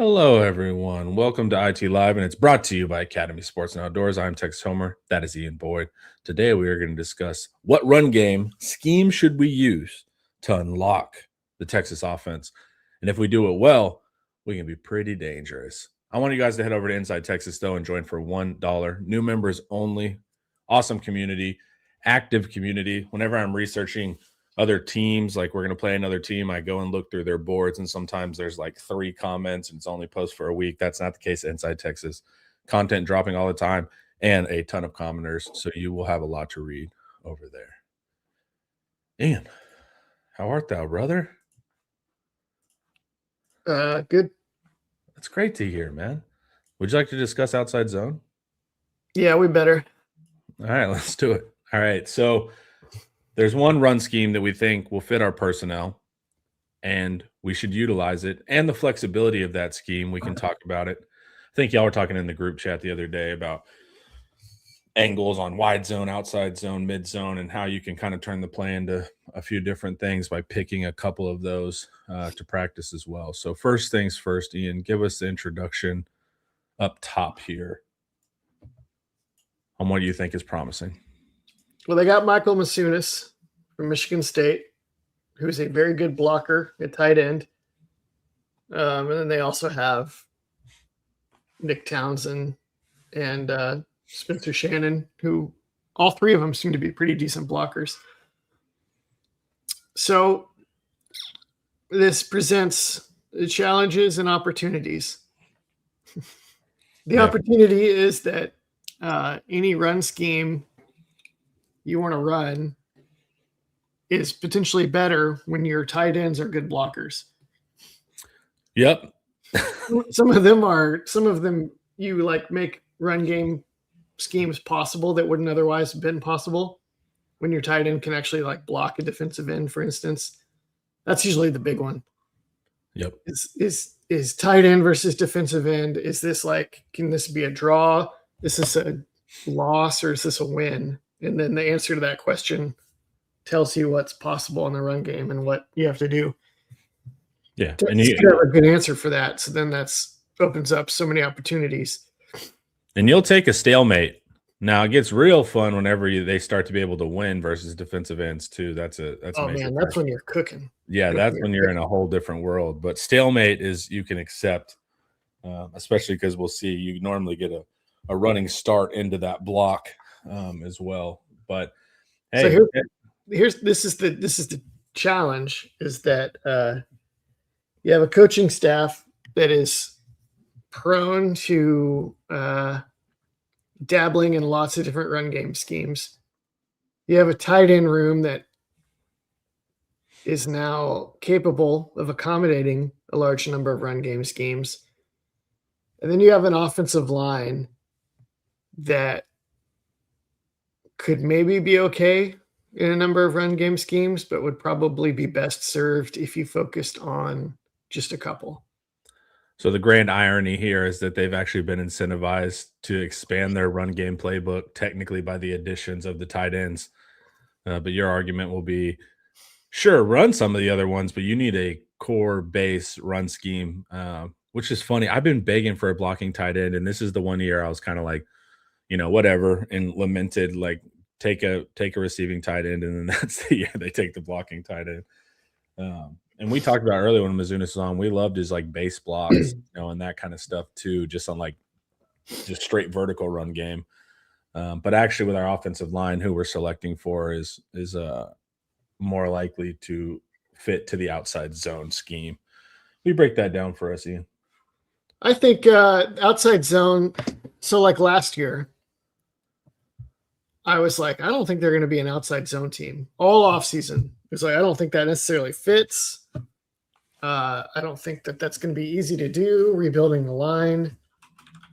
Hello, everyone. Welcome to IT Live, and it's brought to you by Academy Sports and Outdoors. I'm Texas Homer. That is Ian Boyd. Today, we are going to discuss what run game scheme should we use to unlock the Texas offense. And if we do it well, we can be pretty dangerous. I want you guys to head over to Inside Texas, though, and join for $1. New members only. Awesome community, active community. Whenever I'm researching other teams, like we're going to play another team, I go and look through their boards, and sometimes there's like 3 comments and it's only post for a week. That's not the case at Inside Texas. Content dropping all the time and a ton of commenters, so you will have a lot to read over there. Ian, how art thou, brother? Good. That's great to hear, man. Would you like to discuss outside zone? Yeah, we better. All right, let's do it. All right, so there's one run scheme that we think will fit our personnel, and we should utilize it. And the flexibility of that scheme, we can talk about it. I think y'all were talking in the group chat the other day about angles on wide zone, outside zone, mid zone, and how you can kind of turn the play into a few different things by picking a couple of those to practice as well. So first things first, Ian, give us the introduction up top here on what you think is promising. Well, they got Michael Masunis from Michigan State, who's a very good blocker at tight end. And then they also have Nick Townsend and Spencer Shannon, who all 3 of them seem to be pretty decent blockers. So this presents the challenges and opportunities. The opportunity is that any run scheme you want to run is potentially better when your tight ends are good blockers. Yep. Some of them you like make run game schemes possible that wouldn't otherwise have been possible when your tight end can actually like block a defensive end, for instance. That's usually the big one. Yep. Is tight end versus defensive end. Is this like, can this be a draw? Is this a loss or is this a win? And then the answer to that question tells you what's possible in the run game and what you have to do. Yeah. And you have a good answer for that. So then that's opens up so many opportunities. And you'll take a stalemate. Now it gets real fun whenever they start to be able to win versus defensive ends too. That's that's when you're cooking. Yeah, that's when you're in a whole different world. But stalemate is you can accept, especially because we'll see you normally get a running start into that block as well. But hey, so this is the challenge is that you have a coaching staff that is prone to dabbling in lots of different run game schemes. You have a tight end room that is now capable of accommodating a large number of run game schemes. And then you have an offensive line that could maybe be okay in a number of run game schemes, but would probably be best served if you focused on just a couple. So the grand irony here is that they've actually been incentivized to expand their run game playbook technically by the additions of the tight ends. But your argument will be, sure, run some of the other ones, but you need a core base run scheme, which is funny. I've been begging for a blocking tight end, and this is the one year I was kind of like, whatever, and lamented, like, take a receiving tight end, and then that's the year they take the blocking tight end. And we talked about earlier when Mizunis was on, we loved his like base blocks, and that kind of stuff too, just on like just straight vertical run game. But actually with our offensive line, who we're selecting for is more likely to fit to the outside zone scheme. Will you break that down for us, Ian? I think outside zone. So like last year, I was like, I don't think they're going to be an outside zone team all off season. It's like, I don't think that necessarily fits. I don't think that that's going to be easy to do. Rebuilding the line,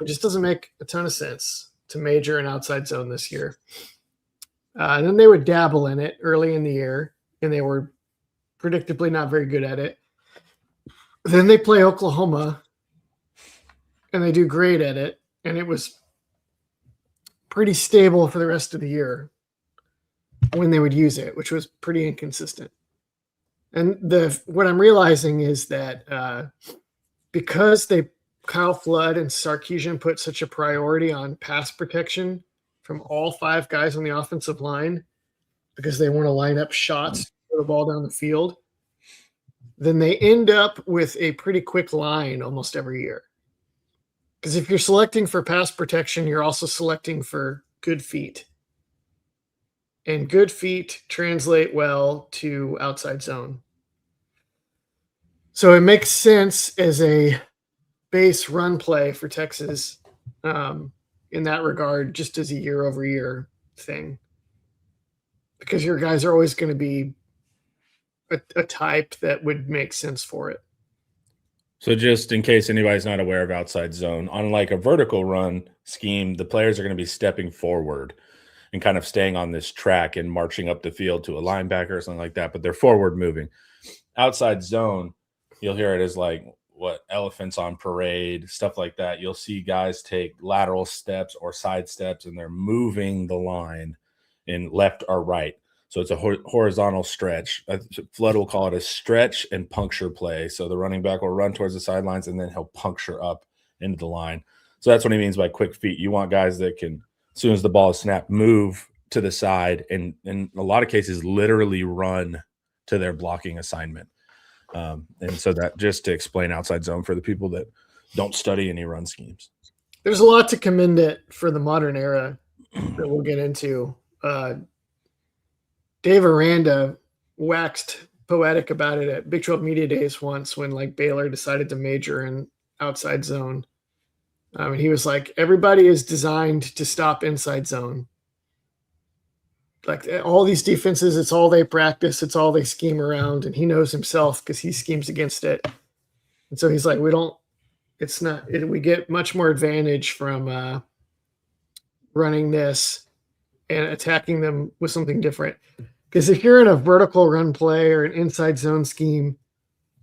it just doesn't make a ton of sense to major in outside zone this year. And then they would dabble in it early in the year, and they were predictably not very good at it. Then they play Oklahoma, and they do great at it, and it was pretty stable for the rest of the year when they would use it, which was pretty inconsistent. And what I'm realizing is that because they Kyle Flood and Sarkisian put such a priority on pass protection from all 5 guys on the offensive line because they want to line up shots to throw the ball down the field, then they end up with a pretty quick line almost every year. Because if you're selecting for pass protection, you're also selecting for good feet. And good feet translate well to outside zone. So it makes sense as a base run play for Texas in that regard, just as a year-over-year thing. Because your guys are always going to be a type that would make sense for it. So just in case anybody's not aware of outside zone, on like a vertical run scheme, the players are going to be stepping forward and kind of staying on this track and marching up the field to a linebacker or something like that, but they're forward moving. Outside zone, you'll hear it as like what elephants on parade, stuff like that. You'll see guys take lateral steps or side steps and they're moving the line in left or right. So it's a horizontal stretch. Flood will call it a stretch and puncture play. So the running back will run towards the sidelines and then he'll puncture up into the line. So that's what he means by quick feet. You want guys that can, as soon as the ball is snapped, move to the side and in a lot of cases literally run to their blocking assignment. And so that just to explain outside zone for the people that don't study any run schemes. There's a lot to commend it for the modern era that we'll get into. Dave Aranda waxed poetic about it at Big 12 Media Days once when like Baylor decided to major in outside zone. And he was like, everybody is designed to stop inside zone. Like all these defenses, it's all they practice, it's all they scheme around, and he knows himself because he schemes against it. And so he's like, we get much more advantage from running this and attacking them with something different. Because if you're in a vertical run play or an inside zone scheme,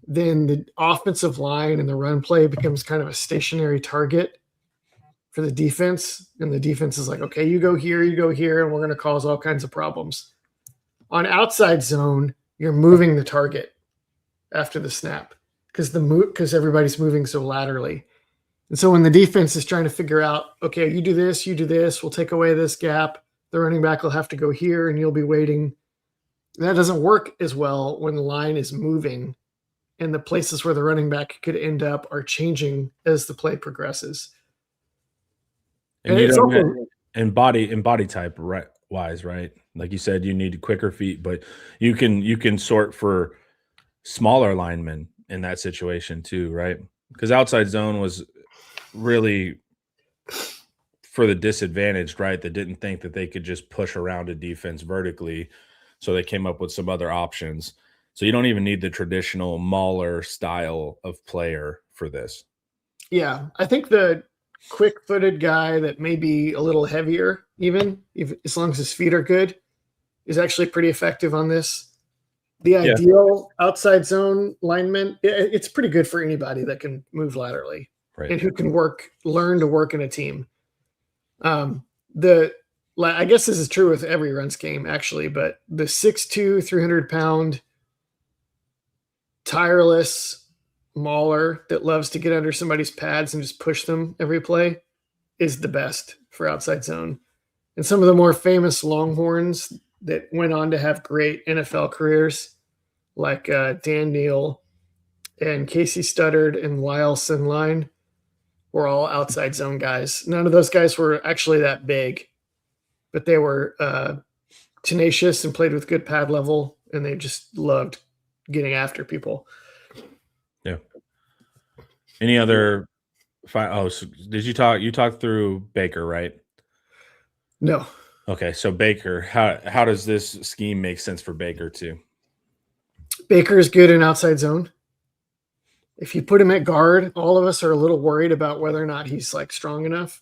then the offensive line and the run play becomes kind of a stationary target for the defense. And the defense is like, okay, you go here, and we're going to cause all kinds of problems. On outside zone, you're moving the target after the snap because everybody's moving so laterally. And so when the defense is trying to figure out, okay, you do this, we'll take away this gap. The running back will have to go here and you'll be waiting. That doesn't work as well when the line is moving and the places where the running back could end up are changing as the play progresses. And you don't in body type wise, right? Like you said, you need quicker feet, but you can sort for smaller linemen in that situation too, right? Because outside zone was really for the disadvantaged, right? That didn't think that they could just push around a defense vertically. So they came up with some other options. So you don't even need the traditional Mauler style of player for this. Yeah, I think the quick-footed guy that may be a little heavier, even as long as his feet are good, is actually pretty effective on this. The ideal outside zone lineman, it's pretty good for anybody that can move laterally and who can learn to work in a team. I guess this is true with every run scheme, actually, but the 6'2", 300-pound, tireless mauler that loves to get under somebody's pads and just push them every play is the best for outside zone. And some of the more famous Longhorns that went on to have great NFL careers, like Dan Neal and Casey Studdard and Lyle Sinline, were all outside zone guys. None of those guys were actually that big, but they were tenacious and played with good pad level, and they just loved getting after people. Yeah. Any other? So did you talk through Baker, right? No. Okay, so Baker, how does this scheme make sense for Baker too? Baker is good in outside zone. If you put him at guard, all of us are a little worried about whether or not he's like strong enough.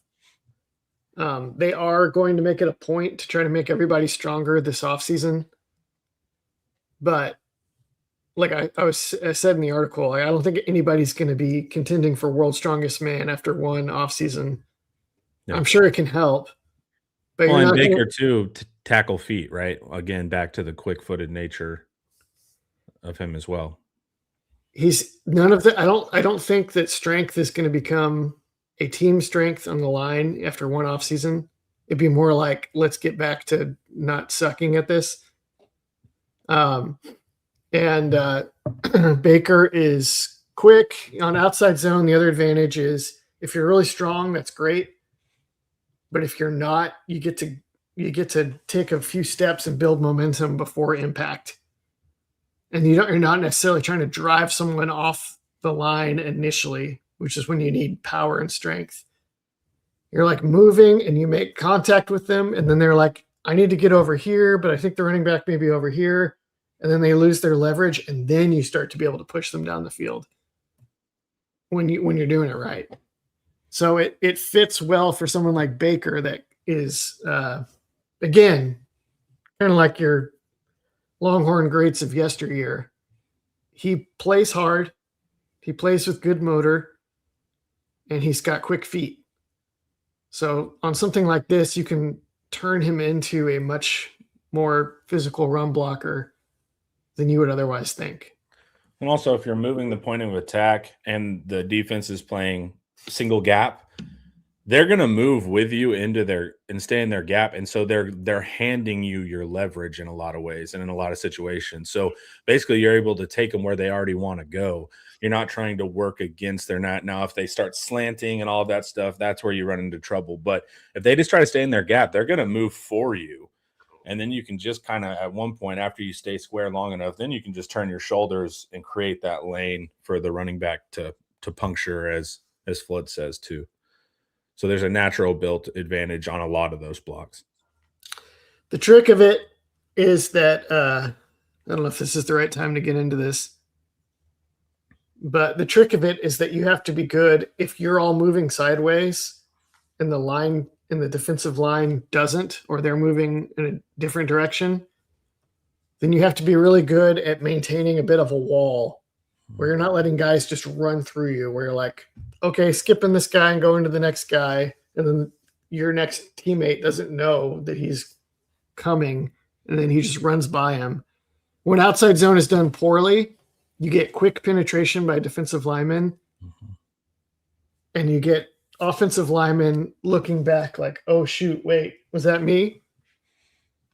They are going to make it a point to try to make everybody stronger this offseason. But like I said in the article, I don't think anybody's going to be contending for world's strongest man after one offseason. Yeah. I'm sure it can help. But and Baker too, to tackle feet, right? Again, back to the quick-footed nature of him as well. he's none of the. I don't think that strength is going to become a team strength on the line after one off season. It'd be more like, let's get back to not sucking at this. And Baker is quick on outside zone. The other advantage is if you're really strong, that's great. But if you're not, you get to take a few steps and build momentum before impact. And you're not necessarily trying to drive someone off the line initially, which is when you need power and strength. You're like moving and you make contact with them, and then they're like, I need to get over here, but I think the running back may be over here. And then they lose their leverage, and then you start to be able to push them down the field when you're doing it right. So it fits well for someone like Baker that is, again, kind of like your Longhorn greats of yesteryear. He plays hard. He plays with good motor, and he's got quick feet. So on something like this, you can turn him into a much more physical run blocker than you would otherwise think. And also, if you're moving the point of attack and the defense is playing single gap, they're going to move with you into and stay in their gap. And so they're handing you your leverage in a lot of ways and in a lot of situations. So basically you're able to take them where they already want to go. You're not trying to work against their net. Now, if they start slanting and all of that stuff, that's where you run into trouble. But if they just try to stay in their gap, they're going to move for you. And then you can just kind of, at one point, after you stay square long enough, then you can just turn your shoulders and create that lane for the running back to puncture, as Flood says, too. So there's a natural built advantage on a lot of those blocks. The trick of it is that, I don't know if this is the right time to get into this, but the trick of it is that you have to be good if you're all moving sideways and the defensive line doesn't, or they're moving in a different direction, then you have to be really good at maintaining a bit of a wall where you're not letting guys just run through you, where you're like, okay, skipping this guy and going to the next guy, and then your next teammate doesn't know that he's coming, and then he just runs by him. When outside zone is done poorly, you get quick penetration by defensive linemen, and you get offensive linemen looking back like, oh, shoot, wait, was that me?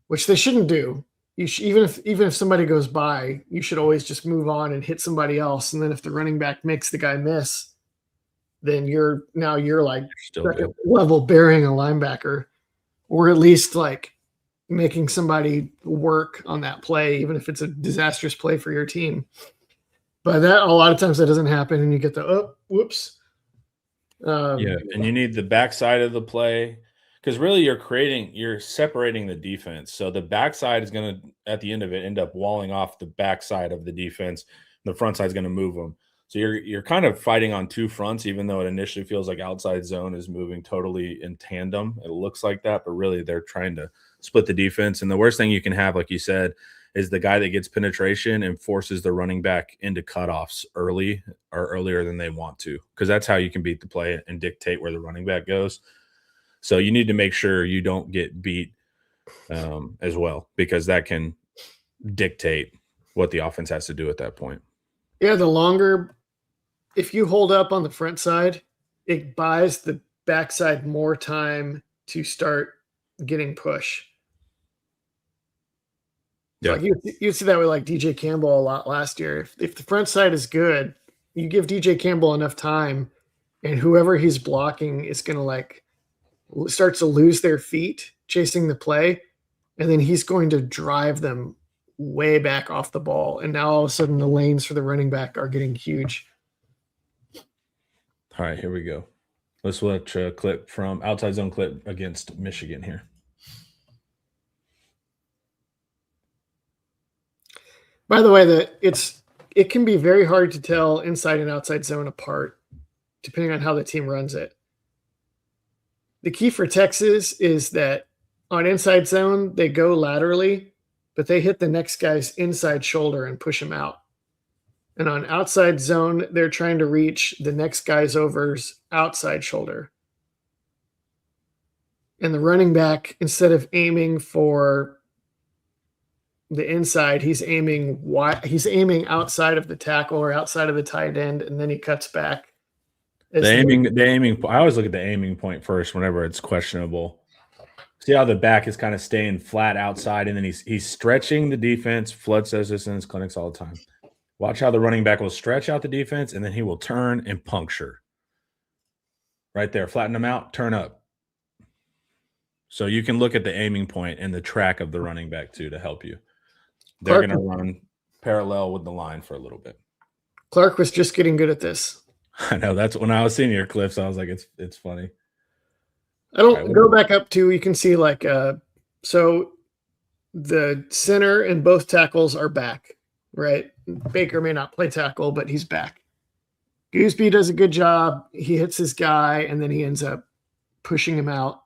Which they shouldn't do. Even if somebody goes by, you should always just move on and hit somebody else. And then if the running back makes the guy miss, then you're like second level burying a linebacker, or at least like making somebody work on that play, even if it's a disastrous play for your team. But that a lot of times that doesn't happen, and you get the whoops. Yeah, and you need the backside of the play, because really you're separating the defense. So the backside is going to, at the end of it, end up walling off the backside of the defense. The front side is going to move them. So you're kind of fighting on two fronts, even though it initially feels like outside zone is moving totally in tandem. It looks like that, but really they're trying to split the defense. And the worst thing you can have, like you said, is the guy that gets penetration and forces the running back into cutoffs early or earlier than they want to, because that's how you can beat the play and dictate where the running back goes. So you need to make sure you don't get beat as well, because that can dictate what the offense has to do at that point. Yeah, if you hold up on the front side, it buys the backside more time to start getting push. Yeah. Like you see that with like DJ Campbell a lot last year. If the front side is good, you give DJ Campbell enough time, and whoever he's blocking is going to like starts to lose their feet chasing the play, and then he's going to drive them way back off the ball. And now all of a sudden the lanes for the running back are getting huge. All right, here we go. Let's watch a clip from outside zone clip against Michigan here. By the way, it can be very hard to tell inside and outside zone apart, depending on how the team runs it. The key for Texas is that on inside zone, they go laterally, but they hit the next guy's inside shoulder and push him out. And on outside zone, they're trying to reach the next guy's over's outside shoulder. And the running back, instead of aiming for the inside, he's aiming outside of the tackle or outside of the tight end, and then he cuts back. The aiming. I always look at the aiming point first whenever it's questionable. See how the back is kind of staying flat outside, and then he's stretching the defense. Flood says this in his clinics all the time. Watch how the running back will stretch out the defense, and then he will turn and puncture. Right there, flatten them out, turn up. So you can look at the aiming point and the track of the running back too to help you. They're going to run parallel with the line for a little bit. Clark was just getting good at this. I know. That's when I was seeing your clips. I was like, it's funny. I don't go back up to, you can see like, so the center and both tackles are back, right? Baker may not play tackle, but he's back. Gooseby does a good job. He hits his guy, and then he ends up pushing him out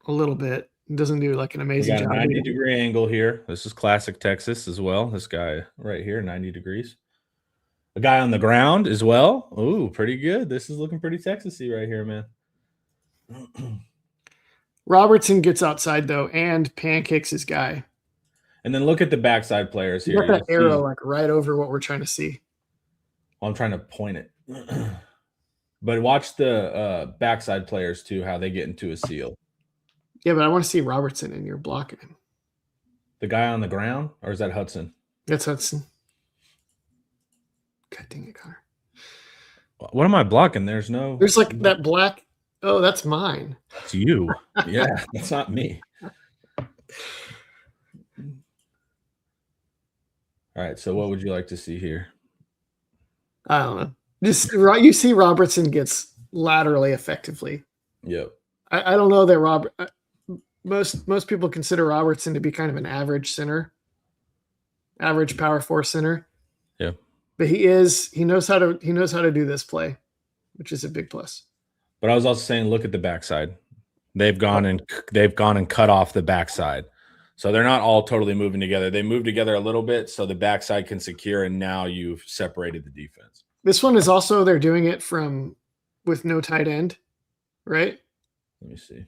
a little bit. He doesn't do like an amazing job. 90-degree angle here. This is classic Texas as well. This guy right here, 90 degrees. A guy on the ground as well. Ooh, pretty good. This is looking pretty Texas-y right here, man. Robertson gets outside though and pancakes his guy. And then look at the backside players here. You got that arrow like right over what we're trying to see. I'm trying to point it. But watch the backside players too, how they get into a seal. Yeah, but I want to see Robertson, and you're blocking him. The guy on the ground, or is that Hudson? That's Hudson. God dang it, Connor. What am I blocking? There's like that black. Oh, that's mine. It's you. Yeah, that's not me. All right, so what would you like to see here? I don't know. Just you see Robertson gets laterally effectively. Yep. I don't know that most people consider Robertson to be kind of an average center, average power force center. Yeah. But he knows how to do this play, which is a big plus. But I was also saying, look at the backside. They've gone and cut off the backside. So they're not all totally moving together. They move together a little bit so the backside can secure, and now you've separated the defense. This one is also, they're doing it with no tight end, right? Let me see.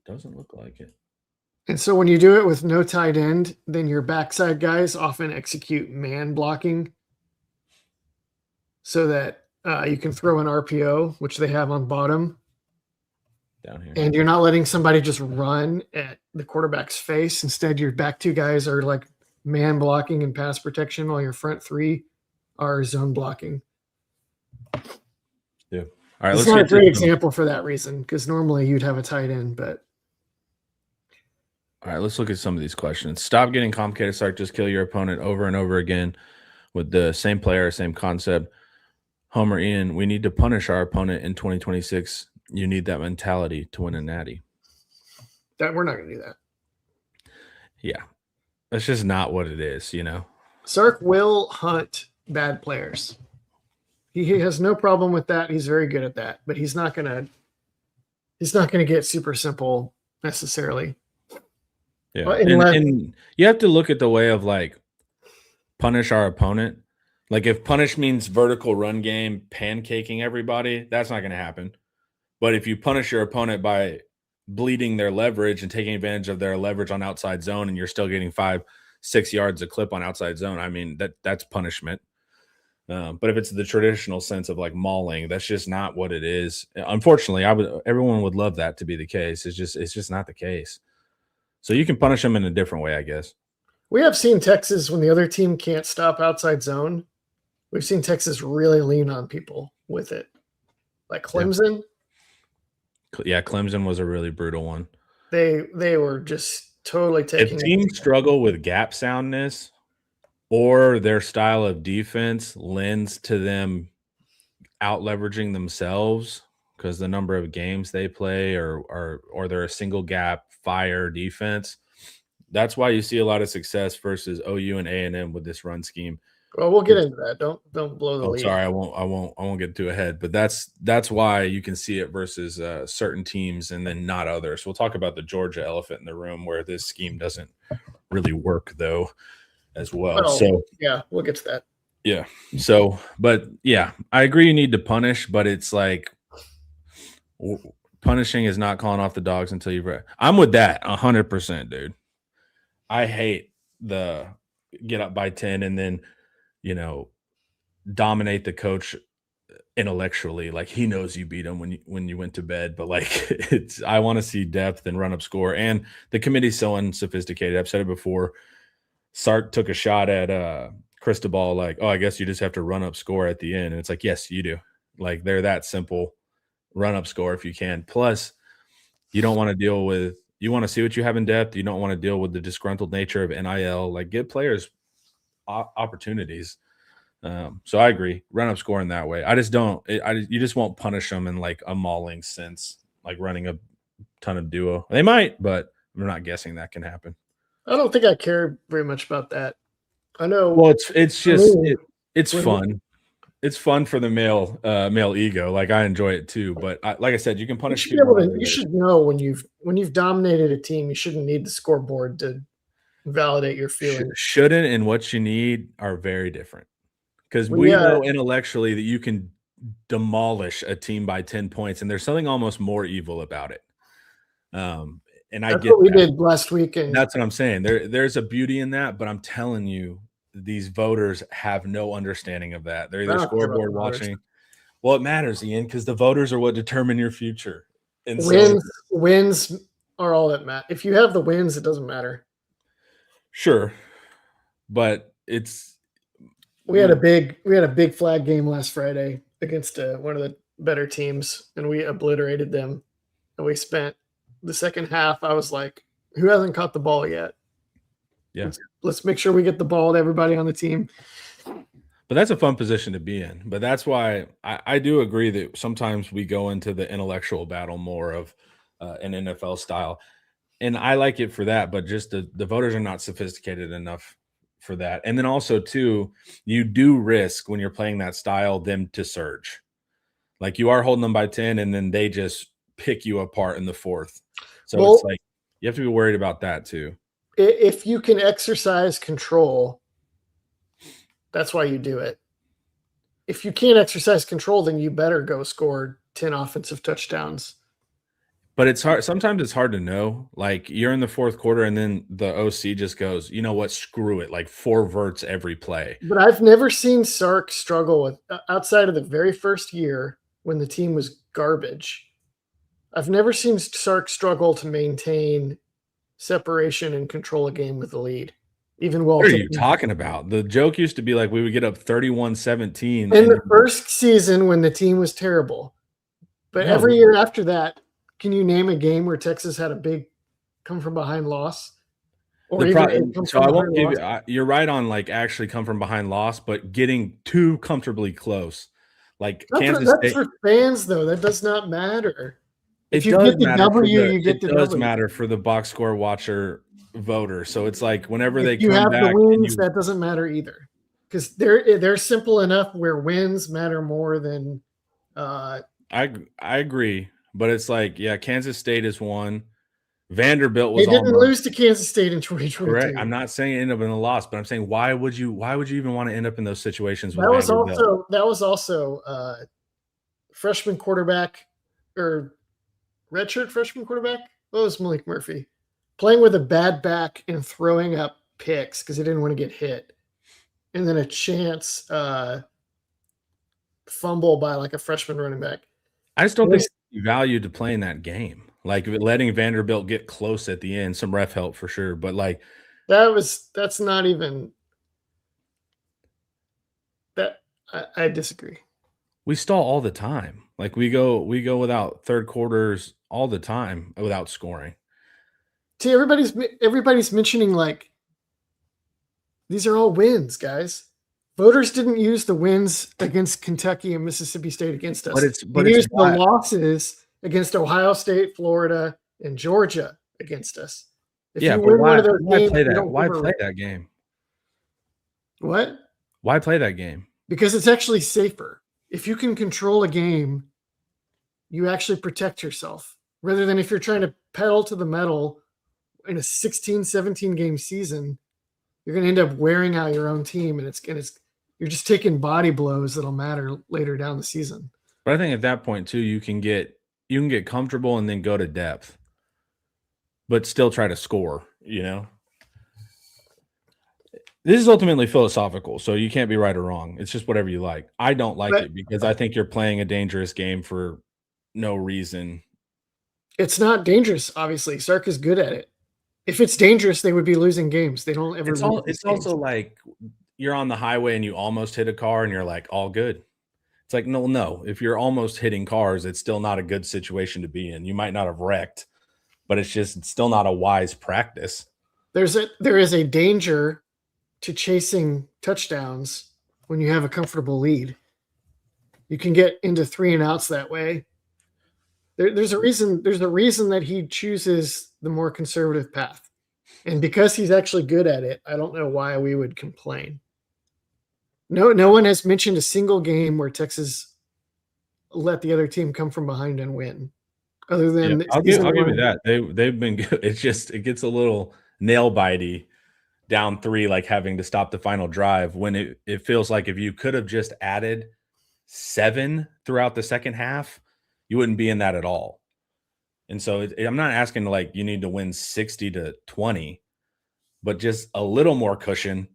Doesn't look like it. And so when you do it with no tight end, then your backside guys often execute man blocking so that you can throw an RPO, which they have on bottom. Down here. And you're not letting somebody just run at the quarterback's face. Instead, your back two guys are like man blocking and pass protection, while your front three are zone blocking. Yeah. All right. It's not a great example for that reason, because normally you'd have a tight end, but. All right, let's look at some of these questions. Stop getting complicated. Start just kill your opponent over and over again with the same player, same concept. Homer Ian, we need to punish our opponent in 2026. You need that mentality to win a natty. We're not going to do that. Yeah. That's just not what it is, you know. Sark will hunt bad players. He has no problem with that. He's very good at that, but he's not going to get super simple necessarily. Yeah. And you have to look at the way of like punish our opponent. Like if punish means vertical run game, pancaking everybody, that's not going to happen. But if you punish your opponent by bleeding their leverage and taking advantage of their leverage on outside zone, and you're still getting 5-6 yards a clip on outside zone, I mean, that's punishment. But if it's the traditional sense of like mauling, that's just not what it is. Unfortunately, everyone would love that to be the case. It's just not the case. So you can punish them in a different way, I guess. We have seen Texas, when the other team can't stop outside zone, we've seen Texas really lean on people with it. Like Clemson. Yeah, Clemson was a really brutal one. They were just totally taking. If teams struggle with gap soundness or their style of defense lends to them out leveraging themselves because the number of games they play or they're a single gap fire defense, that's why you see a lot of success versus OU and A&M with this run scheme. Well, we'll get into that. Don't blow the lead. Sorry, I won't get too ahead. But that's why you can see it versus certain teams and then not others. We'll talk about the Georgia elephant in the room where this scheme doesn't really work though, as well. So yeah, we'll get to that. Yeah. So, but yeah, I agree. You need to punish, but it's like punishing is not calling off the dogs until you've read. I'm with that 100%, dude. I hate the get up by 10 and then, you know, dominate the coach intellectually. Like he knows you beat him when you went to bed, but like it's I want to see depth and run up score. And the committee's so unsophisticated. I've said it before. Sark took a shot at Cristobal, like, oh, I guess you just have to run up score at the end. And it's like, yes, you do. Like they're that simple. Run up score if you can. Plus, you don't want to deal with you want to see what you have in depth. You don't want to deal with the disgruntled nature of NIL. Like give players opportunities. So I agree. Run up scoring that way. I just don't. You just won't punish them in like a mauling sense, like running a ton of duo. They might, but I'm not guessing that can happen. I don't think I care very much about that. I know. Well, it's just it's when- fun. It's fun for the male ego. Like I enjoy it too. But like I said, you can punish. You should know when you've dominated a team, you shouldn't need the scoreboard to validate your feelings. Shouldn't and what you need are very different. Because we know intellectually that you can demolish a team by 10 points, and there's something almost more evil about it. And I get what we did last week, and that's what I'm saying. There's a beauty in that, but I'm telling you, these voters have no understanding of that. They're either scoreboard watching. Well, it matters, Ian, because the voters are what determine your future. And wins are all that matter. If you have the wins, it doesn't matter. Sure, but we had a big flag game last Friday against one of the better teams, and we obliterated them. And we spent the second half. I was like, "Who hasn't caught the ball yet? Yeah, let's make sure we get the ball to everybody on the team." But that's a fun position to be in. But that's why I do agree that sometimes we go into the intellectual battle more of an NFL style, and I like it for that. But just the voters are not sophisticated enough for that. And then also too, you do risk when you're playing that style them to surge. Like you are holding them by 10 and then they just pick you apart in the fourth. So it's like you have to be worried about that too. If you can exercise control, that's why you do it. If you can't exercise control, then you better go score 10 offensive touchdowns. But it's hard. Sometimes it's hard to know. Like you're in the fourth quarter and then the OC just goes, you know what? Screw it. Like 4 verts every play. But I've never seen Sark struggle with outside of the very first year when the team was garbage. I've never seen Sark struggle to maintain separation and control a game with the lead. Even while what are you talking about? The joke used to be like we would get up 31-17 in the first season when the team was terrible. But every year after that, can you name a game where Texas had a big come from behind loss? So I won't give you. You're right on like actually come from behind loss, but getting too comfortably close, like Kansas State. That's for fans though. That does not matter. If you get the W, you get the W. It does matter for the box score watcher voter. So it's like whenever they come back, the wins, that doesn't matter either, because they're simple enough where wins matter more than. I agree. But it's like, yeah, Kansas State is one. Vanderbilt was. They didn't lose to Kansas State in 2022. Correct. I'm not saying end up in a loss, but I'm saying why would you even want to end up in those situations? That was also freshman quarterback or redshirt freshman quarterback. What was Malik Murphy playing with a bad back and throwing up picks because he didn't want to get hit, and then a chance fumble by like a freshman running back. I just don't think you value to playing that game. Like letting Vanderbilt get close at the end, some ref help for sure. But like that's not even that. I disagree. We stall all the time. Like we go without third quarters all the time without scoring. See, everybody's mentioning like these are all wins, guys. Voters didn't use the wins against Kentucky and Mississippi State against us. They used the losses against Ohio State, Florida, and Georgia against us. If you win one of those games, why play that game? What? Why play that game? Because it's actually safer. If you can control a game, you actually protect yourself. Rather than if you're trying to pedal to the metal in a 16, 17 game season, you're going to end up wearing out your own team, and you're just taking body blows that'll matter later down the season. But I think at that point too, you can get comfortable and then go to depth, but still try to score. You know, This is ultimately philosophical, so you can't be right or wrong. It's just whatever you like. I don't like But it because I think you're playing a dangerous game for no reason. it's not dangerous, obviously. Sark is good at it. If it's dangerous, they would be losing games. They don't ever lose these It's games. also like you're on the highway and you almost hit a car and you're like, all good. It's like, no. If you're almost hitting cars, it's still not a good situation to be in. You might not have wrecked, but it's still not a wise practice. There is a danger to chasing touchdowns when you have a comfortable lead. You can get into 3 and outs that way. There's a reason that he chooses the more conservative path. And because he's actually good at it, I don't know why we would complain. No one has mentioned a single game where Texas let the other team come from behind and win. Other than I'll give you that. They've been good. It gets a little nail bitey down 3, like having to stop the final drive when it feels like if you could have just added 7 throughout the second half, you wouldn't be in that at all. And so I'm not asking like you need to win 60-20, but just a little more cushion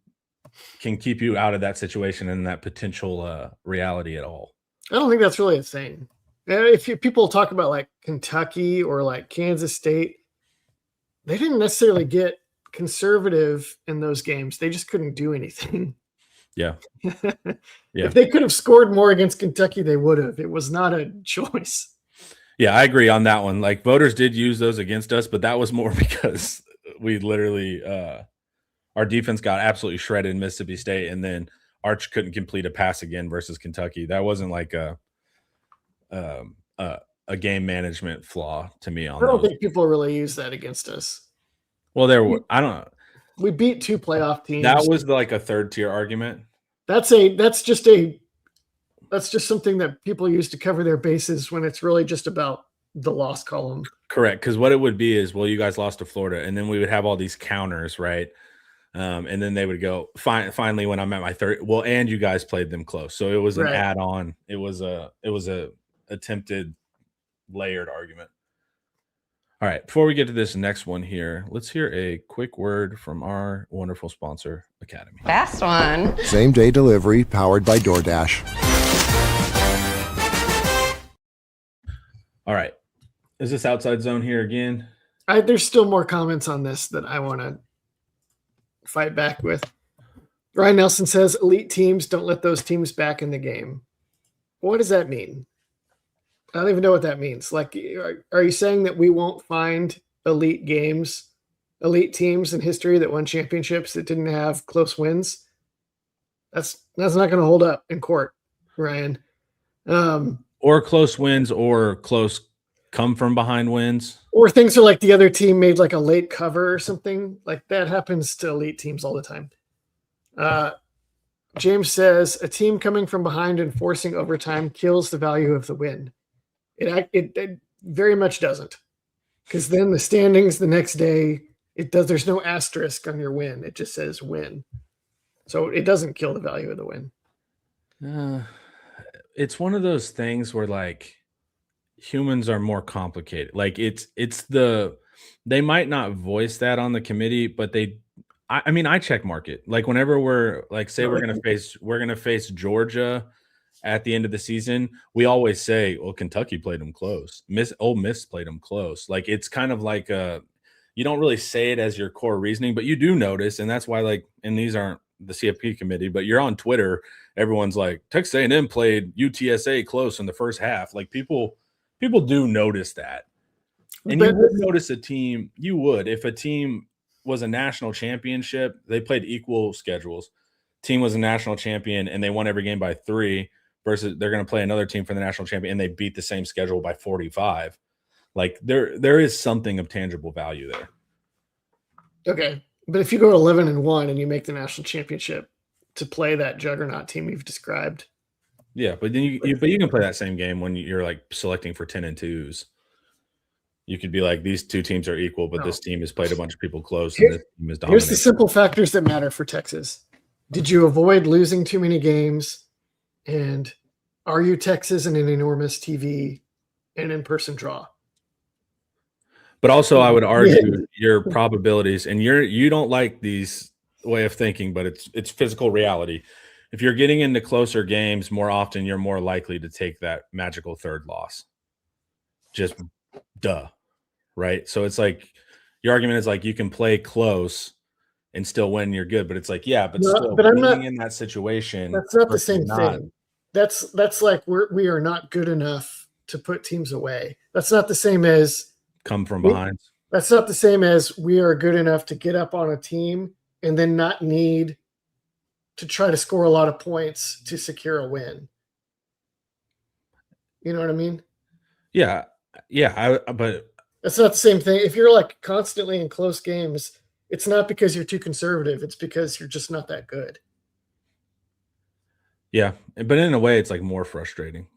can keep you out of that situation and that potential reality at all. I don't think that's really a thing. If people talk about like Kentucky or like Kansas State, they didn't necessarily get conservative in those games. They just couldn't do anything. Yeah. If they could have scored more against Kentucky, they would have. It was not a choice. Yeah, I agree on that one. Like voters did use those against us, but that was more because we literally our defense got absolutely shredded in Mississippi State, and then Arch couldn't complete a pass again versus Kentucky. That wasn't like a game management flaw to me. I don't think people really use that against us. Well, I don't know. We beat 2 playoff teams. That was like a third tier argument. That's just something that people use to cover their bases when it's really just about the loss column. Correct. Because what it would be is, well, you guys lost to Florida, and then we would have all these counters, right? And then they would go, finally, when I'm at my third, well, and you guys played them close. So it was an add-on. It was a attempted layered argument. All right, before we get to this next one here, let's hear a quick word from our wonderful sponsor, Academy. Fast one. Same-day delivery powered by DoorDash. All right. Is this outside zone here again? There's still more comments on this that I want to fight back with. Ryan Nelson says, elite teams, don't let those teams back in the game. What does that mean? I don't even know what that means. Like, are you saying that we won't find elite teams in history that won championships that didn't have close wins? That's not going to hold up in court, Ryan. Or close wins or close come from behind wins. Or things are like the other team made like a late cover or something. Like that happens to elite teams all the time. James says, a team coming from behind and forcing overtime kills the value of the win. It very much doesn't, because then the standings the next day, there's no asterisk on your win. It just says win. So it doesn't kill the value of the win. It's one of those things where like humans are more complicated. Like they might not voice that on the committee, but I check mark it. Like whenever we're like, say we're going to face Georgia at the end of the season, we always say, well, Kentucky played them close. Ole Miss played them close. Like it's kind of like you don't really say it as your core reasoning, but you do notice, and that's why like, and these aren't the CFP committee, but you're on Twitter, everyone's like, Texas A&M played UTSA close in the first half. Like people do notice that. And you would notice if a team was a national championship, they played equal schedules. Team was a national champion and they won every game by 3 versus they're going to play another team for the national champion and they beat the same schedule by 45. Like there is something of tangible value there. Okay. But if you go 11-1 and you make the national championship to play that juggernaut team you've described. Yeah, but then you can play that same game when you're like selecting for 10-2s. You could be like, these two teams are equal, but this team has played a bunch of people close and this team is dominating. Here's the simple factors that matter for Texas. Did you avoid losing too many games? And are you Texas in an enormous TV and in-person draw? But also I would argue your probabilities, and you don't like these way of thinking, but it's physical reality. If you're getting into closer games more often, you're more likely to take that magical third loss. Just duh, right? So it's like your argument is like you can play close and still win, you're good. But it's like, yeah, but No, still but I'm being not. in that situation That's not the versus same not. thing. That's like we are not good enough to put teams away. That's not the same as Come from we- behind. That's not the same as we are good enough to get up on a team and then not need to try to score a lot of points to secure a win. You know what I mean? Yeah. But That's not the same thing. If you're like constantly in close games, it's not because you're too conservative. It's because you're just not that good. yeah, but in a way, it's like more frustrating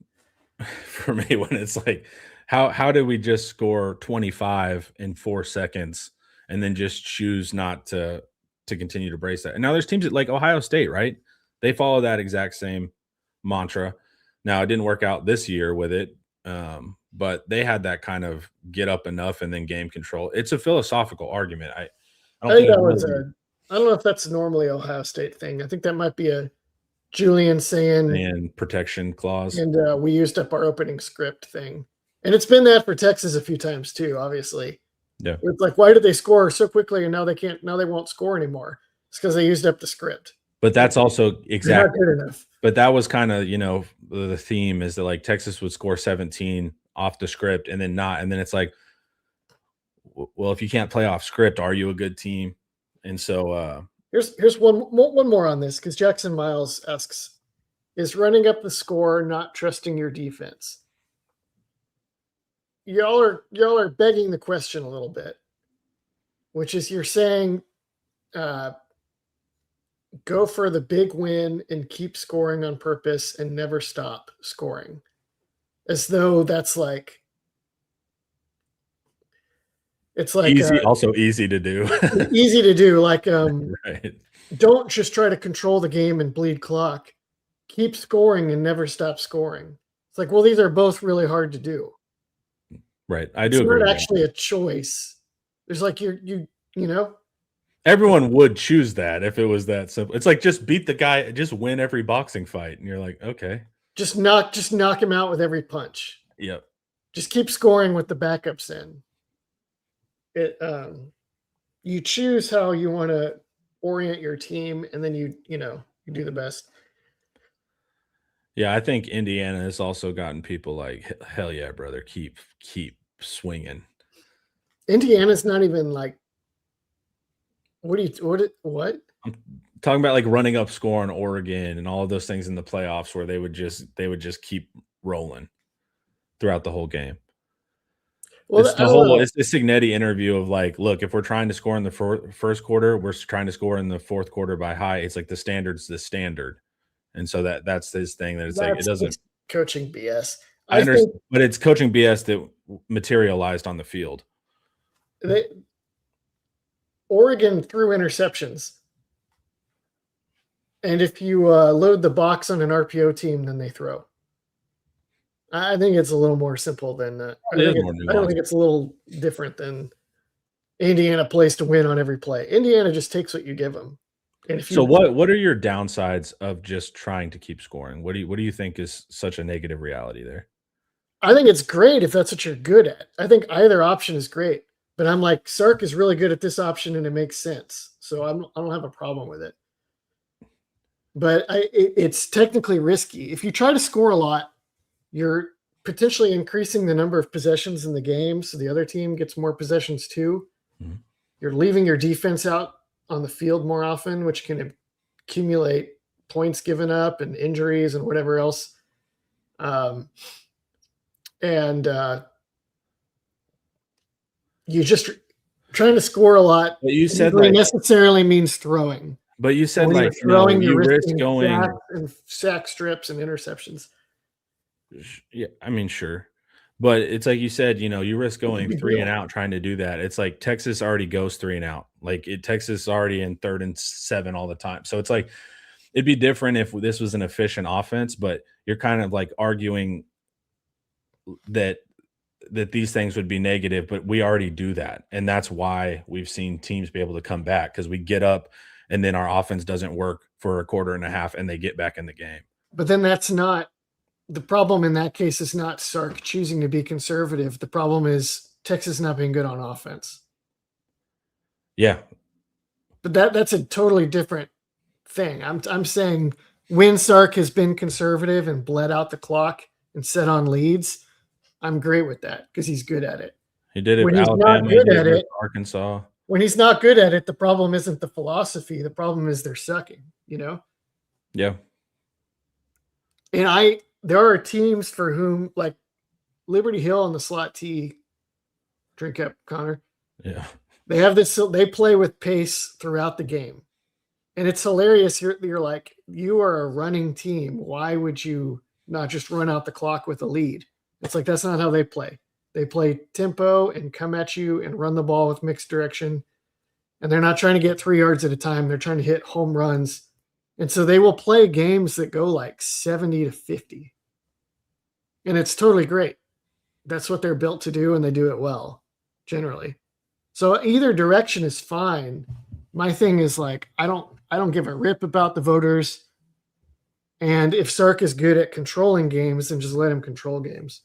for me when it's like, how did we just score 25 in 4 seconds and then just choose not to continue to brace that? And now there's teams like Ohio State, right? They follow that exact same mantra. Now it didn't work out this year with it, but they had that kind of get up enough and then game control. It's a philosophical argument. I don't I think think that it's was really I don't know if that's normally Ohio State thing. I think that might be a Julian saying, and protection clause. and we used up our opening script thing. And it's been that for Texas a few times too, obviously. Yeah. It's like, why did they score so quickly and now they can't, now they won't score anymore? It's because they used up the script. But that's also They're not exactly. good enough. But that was kind of, the theme is that like Texas would score 17 off the script and then not. And then it's like, well, if you can't play off script, are you a good team? And so, Here's one more on this, because Jackson Miles asks, is running up the score not trusting your defense? Y'all are begging the question a little bit, which is you're saying go for the big win and keep scoring on purpose and never stop scoring, as though that's like it's like easy, also easy to do. easy to do. Like Right. don't just try to control the game and bleed clock. Keep scoring and never stop scoring. It's like, well, these are both really hard to do. Right. I do It's agree. not with actually a choice. There's like you know. Everyone would choose that if it was that simple. It's like just beat the guy, just win every boxing fight, and you're like, okay, Just knock him out with every punch. yep. Just keep scoring with the backups in. It you choose how you want to orient your team, and then you do the best. Yeah, I think Indiana has also gotten people like, hell yeah, brother, keep swinging. Indiana's not even like what? I'm talking about like running up score on Oregon and all of those things in the playoffs where they would just keep rolling throughout the whole game. Well, It's the Signetti interview of like, look, if we're trying to score in the first quarter, we're trying to score in the fourth quarter by high. It's like the standard's the standard, and so that's his thing. That it's like it doesn't coaching BS. I understand, but it's coaching BS that materialized on the field. Oregon threw interceptions, and if you load the box on an RPO team, then they throw. I think it's a little more simple than that. I don't think it's a little different than Indiana plays to win on every play. Indiana just takes what you give them. And if you, so what are your downsides of just trying to keep scoring? What do you think is such a negative reality there? I think it's great if that's what you're good at. I think either option is great. But I'm like, Sark is really good at this option and it makes sense. So I don't have a problem with it. But it's technically risky. If you try to score a lot, you're potentially increasing the number of possessions in the game, so the other team gets more possessions too. Mm-hmm. You're leaving your defense out on the field more often, which can accumulate points given up and injuries and whatever else. You just trying to score a lot. But you said like, necessarily means throwing. But you said when like throwing, you risk going and sack strips and interceptions. Yeah, I mean, sure. But it's like you said, you risk going 3 and out trying to do that. It's like Texas already goes 3 and out. Like Texas already in 3rd and 7 all the time. So it's like it'd be different if this was an efficient offense, but you're kind of like arguing that these things would be negative, but we already do that. And that's why we've seen teams be able to come back, because we get up and then our offense doesn't work for a quarter and a half and they get back in the game. But then that's not the problem. In that case is not Sark choosing to be conservative. The problem is Texas not being good on offense. Yeah. But that's a totally different thing. I'm saying when Sark has been conservative and bled out the clock and set on leads, I'm great with that because he's good at it. He did it When with he's Alabama, not he good did at it with it, Arkansas. when he's not good at it, the problem isn't the philosophy. The problem is they're sucking, you know? Yeah. And there are teams for whom, like Liberty Hill on the slot T, drink up, Connor. Yeah. They have this, they play with pace throughout the game. And it's hilarious. You're like, you are a running team. Why would you not just run out the clock with a lead? It's like, that's not how they play. They play tempo and come at you and run the ball with mixed direction. And they're not trying to get 3 yards at a time. They're trying to hit home runs. And so they will play games that go like 70 to 50. And it's totally great. That's what they're built to do, and they do it well, generally. So either direction is fine. My thing is like, I don't give a rip about the voters. And if Sark is good at controlling games, then just let him control games.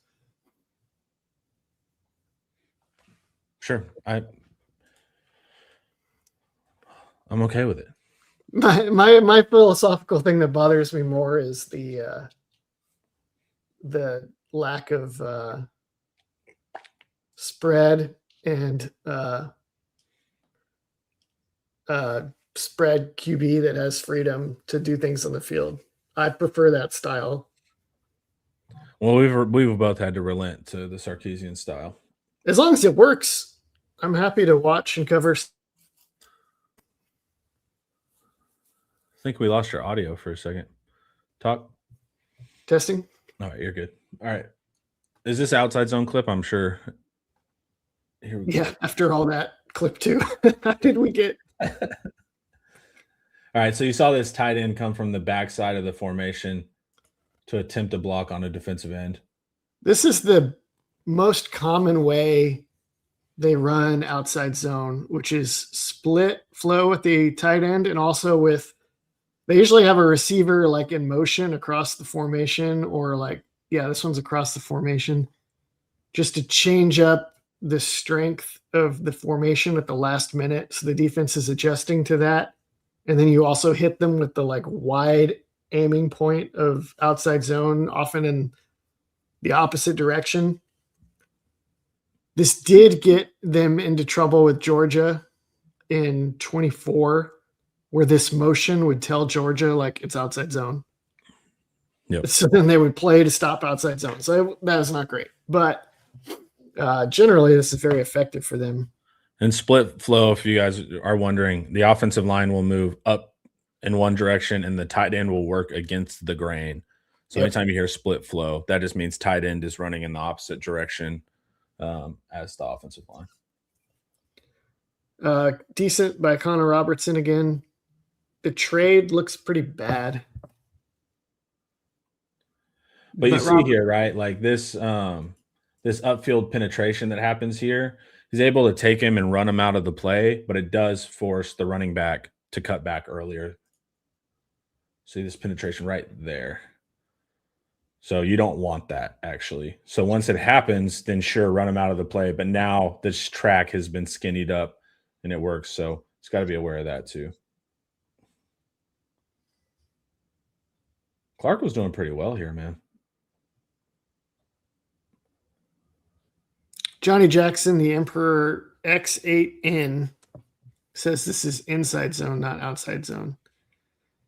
Sure. I'm okay with it. My philosophical thing that bothers me more is the lack of spread and spread QB that has freedom to do things on the field. I prefer that style. Well, we've both had to relent to the Sarkisian style. As long as it works, I'm happy to watch and cover. I think we lost your audio for a second. Talk. Testing. All right, you're good. All right. Is this outside zone clip? I'm sure. Here we go. Yeah, after all that clip too. How did we get? All right, so you saw this tight end come from the backside of the formation to attempt a block on a defensive end. This is the most common way they run outside zone, which is split flow with the tight end, and also with, they usually have a receiver like in motion across the formation, or like, yeah, this one's across the formation, just to change up the strength of the formation at the last minute. So the defense is adjusting to that. And then you also hit them with the like wide aiming point of outside zone, often in the opposite direction. This did get them into trouble with Georgia in 24, where this motion would tell Georgia like it's outside zone. Yep. So then they would play to stop outside zone. So that was not great. But generally, this is very effective for them. And split flow, if you guys are wondering, the offensive line will move up in one direction and the tight end will work against the grain. So anytime you hear split flow, that just means tight end is running in the opposite direction as the offensive line. Decent by Connor Robertson again. The trade looks pretty bad. But you see here, right? Like this this upfield penetration that happens here, he's able to take him and run him out of the play, but it does force the running back to cut back earlier. See this penetration right there. So you don't want that, actually. So once it happens, then sure, run him out of the play. But now this track has been skinnied up and it works. So it's got to be aware of that too. Clark was doing pretty well here, man. Johnny Jackson, the Emperor X8N, says this is inside zone, not outside zone.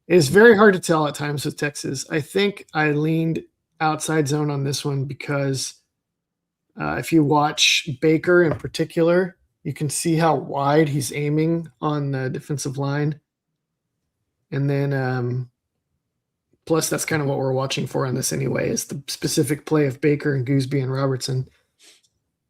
It is very hard to tell at times with Texas. I think I leaned outside zone on this one because if you watch Baker in particular, you can see how wide he's aiming on the defensive line. And then plus that's kind of what we're watching for on this anyway, is the specific play of Baker and Gooseby and Robertson.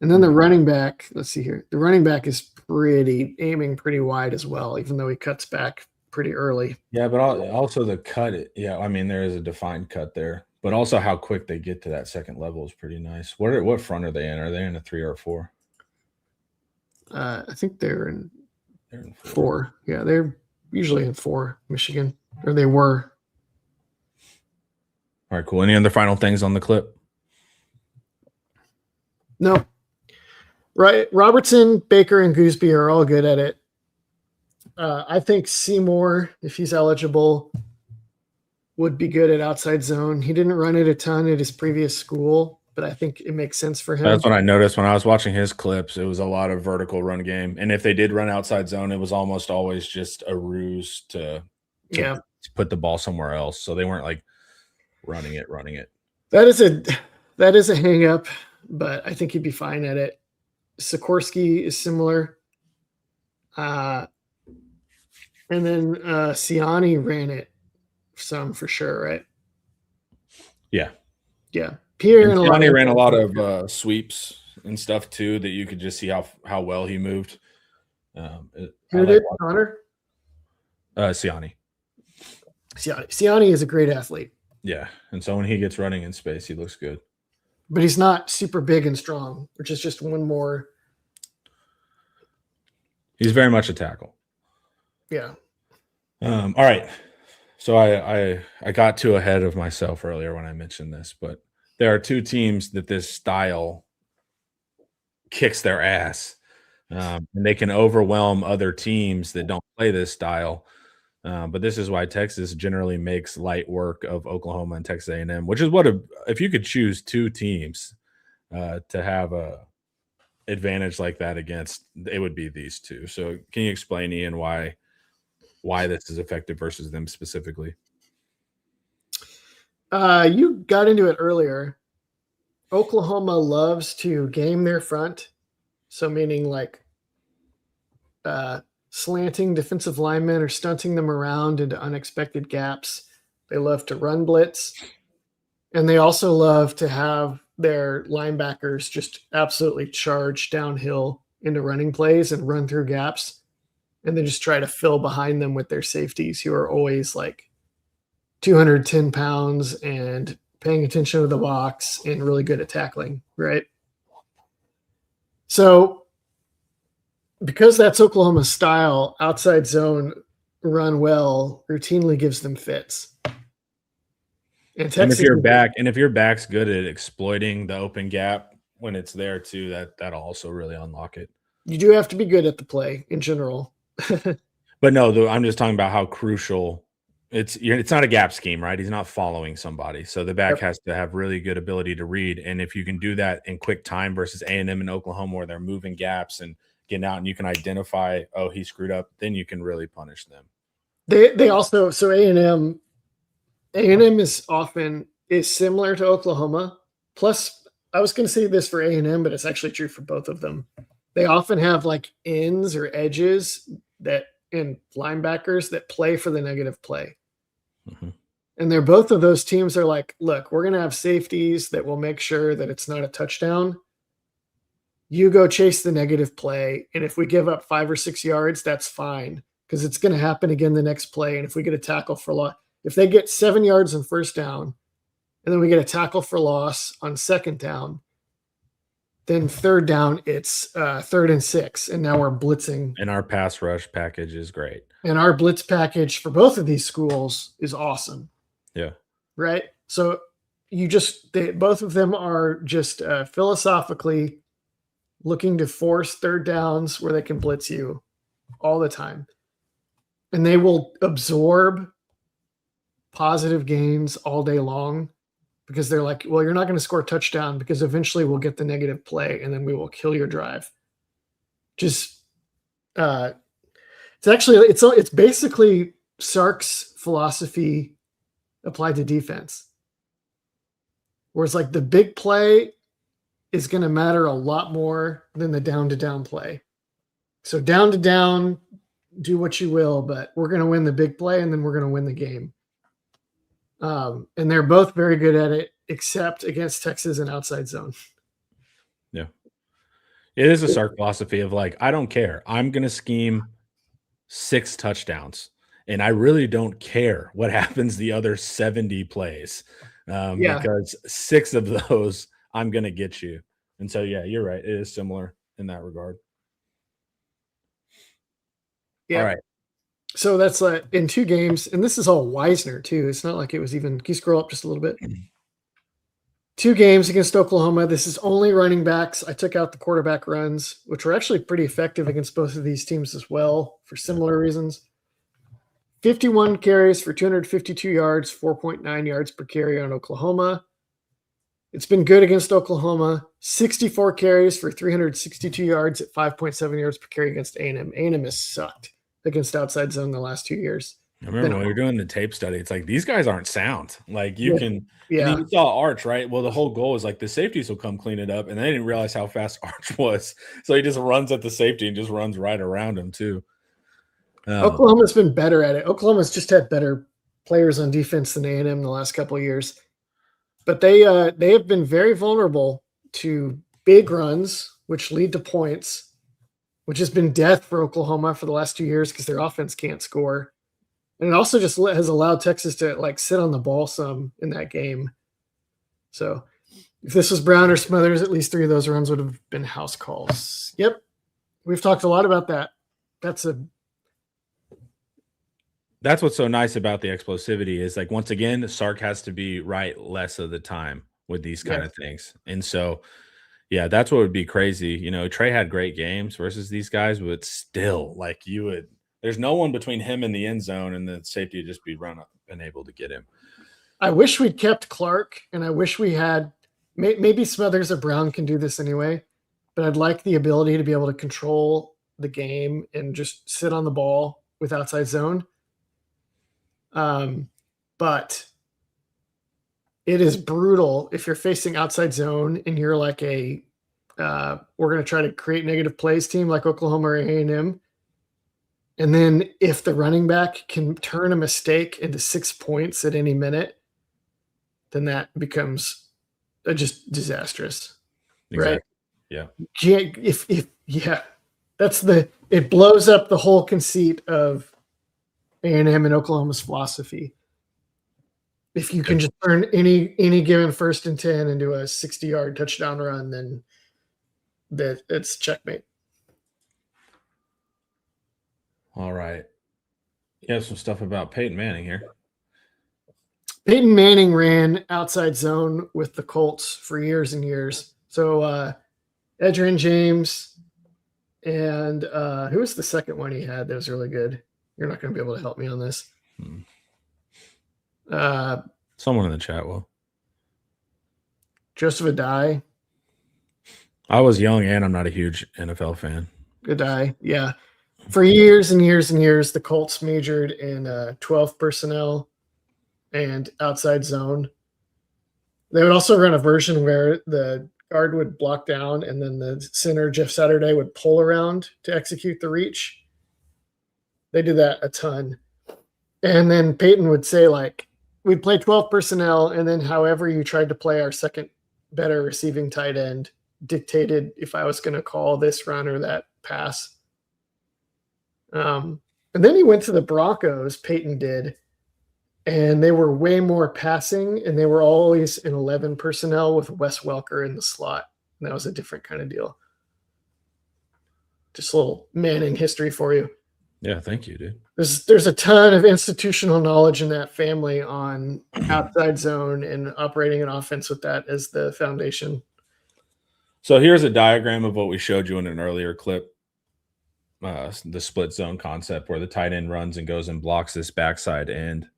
And then the running back, let's see here. The running back is aiming pretty wide as well, even though he cuts back pretty early. Yeah, but also the cut. Yeah, I mean, there is a defined cut there. But also how quick they get to that second level is pretty nice. What front are they in? Are they in a 3 or a 4? I think they're in 4. Yeah, they're usually in 4, Michigan, or they were. All right, cool. Any other final things on the clip? No. Right. Robertson, Baker, and Gooseby are all good at it. I think Seymour, if he's eligible, would be good at outside zone. He didn't run it a ton at his previous school, but I think it makes sense for him. That's what I noticed when I was watching his clips. It was a lot of vertical run game. And if they did run outside zone, it was almost always just a ruse to put the ball somewhere else. So they weren't like running it. That is a hang up, but I think he'd be fine at it. Sikorsky is similar. And then Siani ran it some for sure, right? Yeah. Pierre and Siani ran a lot of sweeps and stuff too that you could just see how well he moved. Who did Connor? Siani. Siani is a great athlete. Yeah, and so when he gets running in space, he looks good. But he's not super big and strong, which is just one more. He's very much a tackle. Yeah. All right. So I got too ahead of myself earlier when I mentioned this, but there are 2 teams that this style kicks their ass, and they can overwhelm other teams that don't play this style. But this is why Texas generally makes light work of Oklahoma and Texas A&M, which is if you could choose 2 teams to have a advantage like that against, it would be these 2. So can you explain, Ian, why this is effective versus them specifically? You got into it earlier. Oklahoma loves to game their front. So meaning like slanting defensive linemen or stunting them around into unexpected gaps. They love to run blitz. And they also love to have their linebackers just absolutely charge downhill into running plays and run through gaps. And then just try to fill behind them with their safeties who are always like 210 pounds and paying attention to the box and really good at tackling, right? So because that's Oklahoma's style, outside zone run well routinely gives them fits. And if your back's good at exploiting the open gap when it's there too, that'll also really unlock it. You do have to be good at the play in general. But no, I'm just talking about how crucial it's not a gap scheme, right? He's not following somebody. So the back has to have really good ability to read. And if you can do that in quick time versus A&M and Oklahoma where they're moving gaps and getting out and you can identify, oh, he screwed up, then you can really punish them. They also, so A&M is similar to Oklahoma. Plus, I was going to say this for A&M, but it's actually true for both of them. They often have like ends or edges and linebackers that play for the negative play. Mm-hmm. And both of those teams are like, look, we're going to have safeties that will make sure that it's not a touchdown. You go chase the negative play. And if we give up 5 or 6 yards, that's fine because it's going to happen again the next play. And if we get a tackle for loss, if they get 7 yards on first down and then we get a tackle for loss on second down, then third down, it's 3rd and 6. And now we're blitzing. And our pass rush package is great. And our blitz package for both of these schools is awesome. Yeah. Right. So both of them are just philosophically looking to force third downs where they can blitz you all the time. And they will absorb positive gains all day long because they're like, well, you're not going to score a touchdown because eventually we'll get the negative play and then we will kill your drive. It's basically Sark's philosophy applied to defense. Where it's like the big play is going to matter a lot more than the down-to-down play. So down-to-down, do what you will, but we're going to win the big play and then we're going to win the game. And they're both very good at it, except against Texas and outside zone. Yeah. It is a Sark philosophy of like, I don't care. I'm going to scheme 6 touchdowns. And I really don't care what happens the other 70 plays. Because 6 of those I'm going to get you. And so, yeah, you're right. It is similar in that regard. Yeah. All right. So that's in 2 games, and this is all Wisner too. It's not like it was even. Can you scroll up just a little bit? 2 games against Oklahoma. This is only running backs. I took out the quarterback runs, which were actually pretty effective against both of these teams as well for similar reasons. 51 carries for 252 yards, 4.9 yards per carry on Oklahoma. It's been good against Oklahoma. 64 carries for 362 yards at 5.7 yards per carry against A&M. A&M has sucked against outside zone the last 2 years. I remember when we were doing the tape study, it's like these guys aren't sound. Like you can, Yeah. and you saw Arch, right? Well, the whole goal is like the safeties will come clean it up, and they didn't realize how fast Arch was, so he just runs at the safety and just runs right around him too. Oklahoma's been better at it. Oklahoma's just had better players on defense than A&M the last couple of years, but they have been very vulnerable to big runs, which lead to points, which has been death for Oklahoma for the last 2 years because their offense can't score. And it also just has allowed Texas to like sit on the ball some in that game. So if this was Brown or Smothers, at least 3 of those runs would have been house calls. Yep. We've talked a lot about that. That's what's so nice about the explosivity is like, once again, Sark has to be right less of the time with these kind of things. And so, yeah, that's what would be crazy. You know, Trey had great games versus these guys, but still like there's no one between him and the end zone, and the safety would just be run up and able to get him. I wish we'd kept Clark, and I wish we had maybe Smothers or Brown can do this anyway, but I'd like the ability to be able to control the game and just sit on the ball with outside zone. But it is brutal if you're facing outside zone and you're like we're going to try to create negative plays team like Oklahoma or A&M. And then if the running back can turn a mistake into 6 points at any minute, then that becomes just disastrous. Exactly. Right? Yeah. It blows up the whole conceit of A&M and Oklahoma's philosophy. If you can just turn any given 1st and 10 into a 60-yard touchdown run, then it's checkmate. All right. You have some stuff about Peyton Manning here. Peyton Manning ran outside zone with the Colts for years and years. So Edgerrin James and who was the second one he had that was really good? You're not going to be able to help me on this. Someone in the chat will. Joseph Adai. I was young and I'm not a huge NFL fan. Adai, yeah. For years and years and years, the Colts majored in 12 personnel and outside zone. They would also run a version where the guard would block down and then the center, Jeff Saturday, would pull around to execute the reach. They did that a ton. And then Peyton would say, like, we'd play 12 personnel, and then however you tried to play our second better receiving tight end dictated if I was going to call this run or that pass. And then he went to the Broncos, Peyton did, and they were way more passing, and they were always in 11 personnel with Wes Welker in the slot. And that was a different kind of deal. Just a little Manning history for you. Yeah, thank you, dude. There's a ton of institutional knowledge in that family on outside zone and operating an offense with that as the foundation. So here's a diagram of what we showed you in an earlier clip. The split zone concept where the tight end runs and goes and blocks this backside end.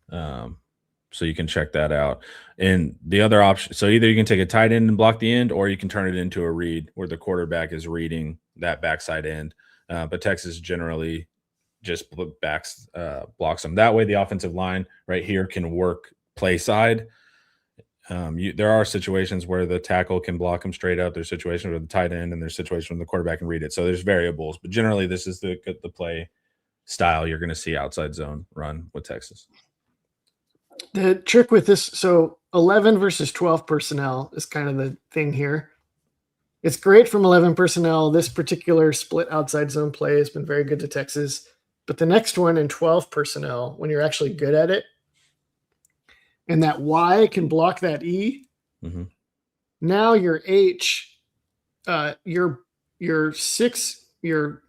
So you can check that out. And the other option, so either you can take a tight end and block the end, or you can turn it into a read where the quarterback is reading that backside end. But Texas generally just blocks them. That way the offensive line right here can work play side. There are situations where the tackle can block them straight up. There's situations where the tight end, and there's situations where the quarterback can read it. So there's variables, but generally this is the play style you're going to see outside zone run with Texas. The trick with this, so 11 versus 12 personnel is kind of the thing here. It's great from 11 personnel. This particular split outside zone play has been very good to Texas. But the next one in 12 personnel, when you're actually good at it, and that Y can block that E, now your H, your 6, your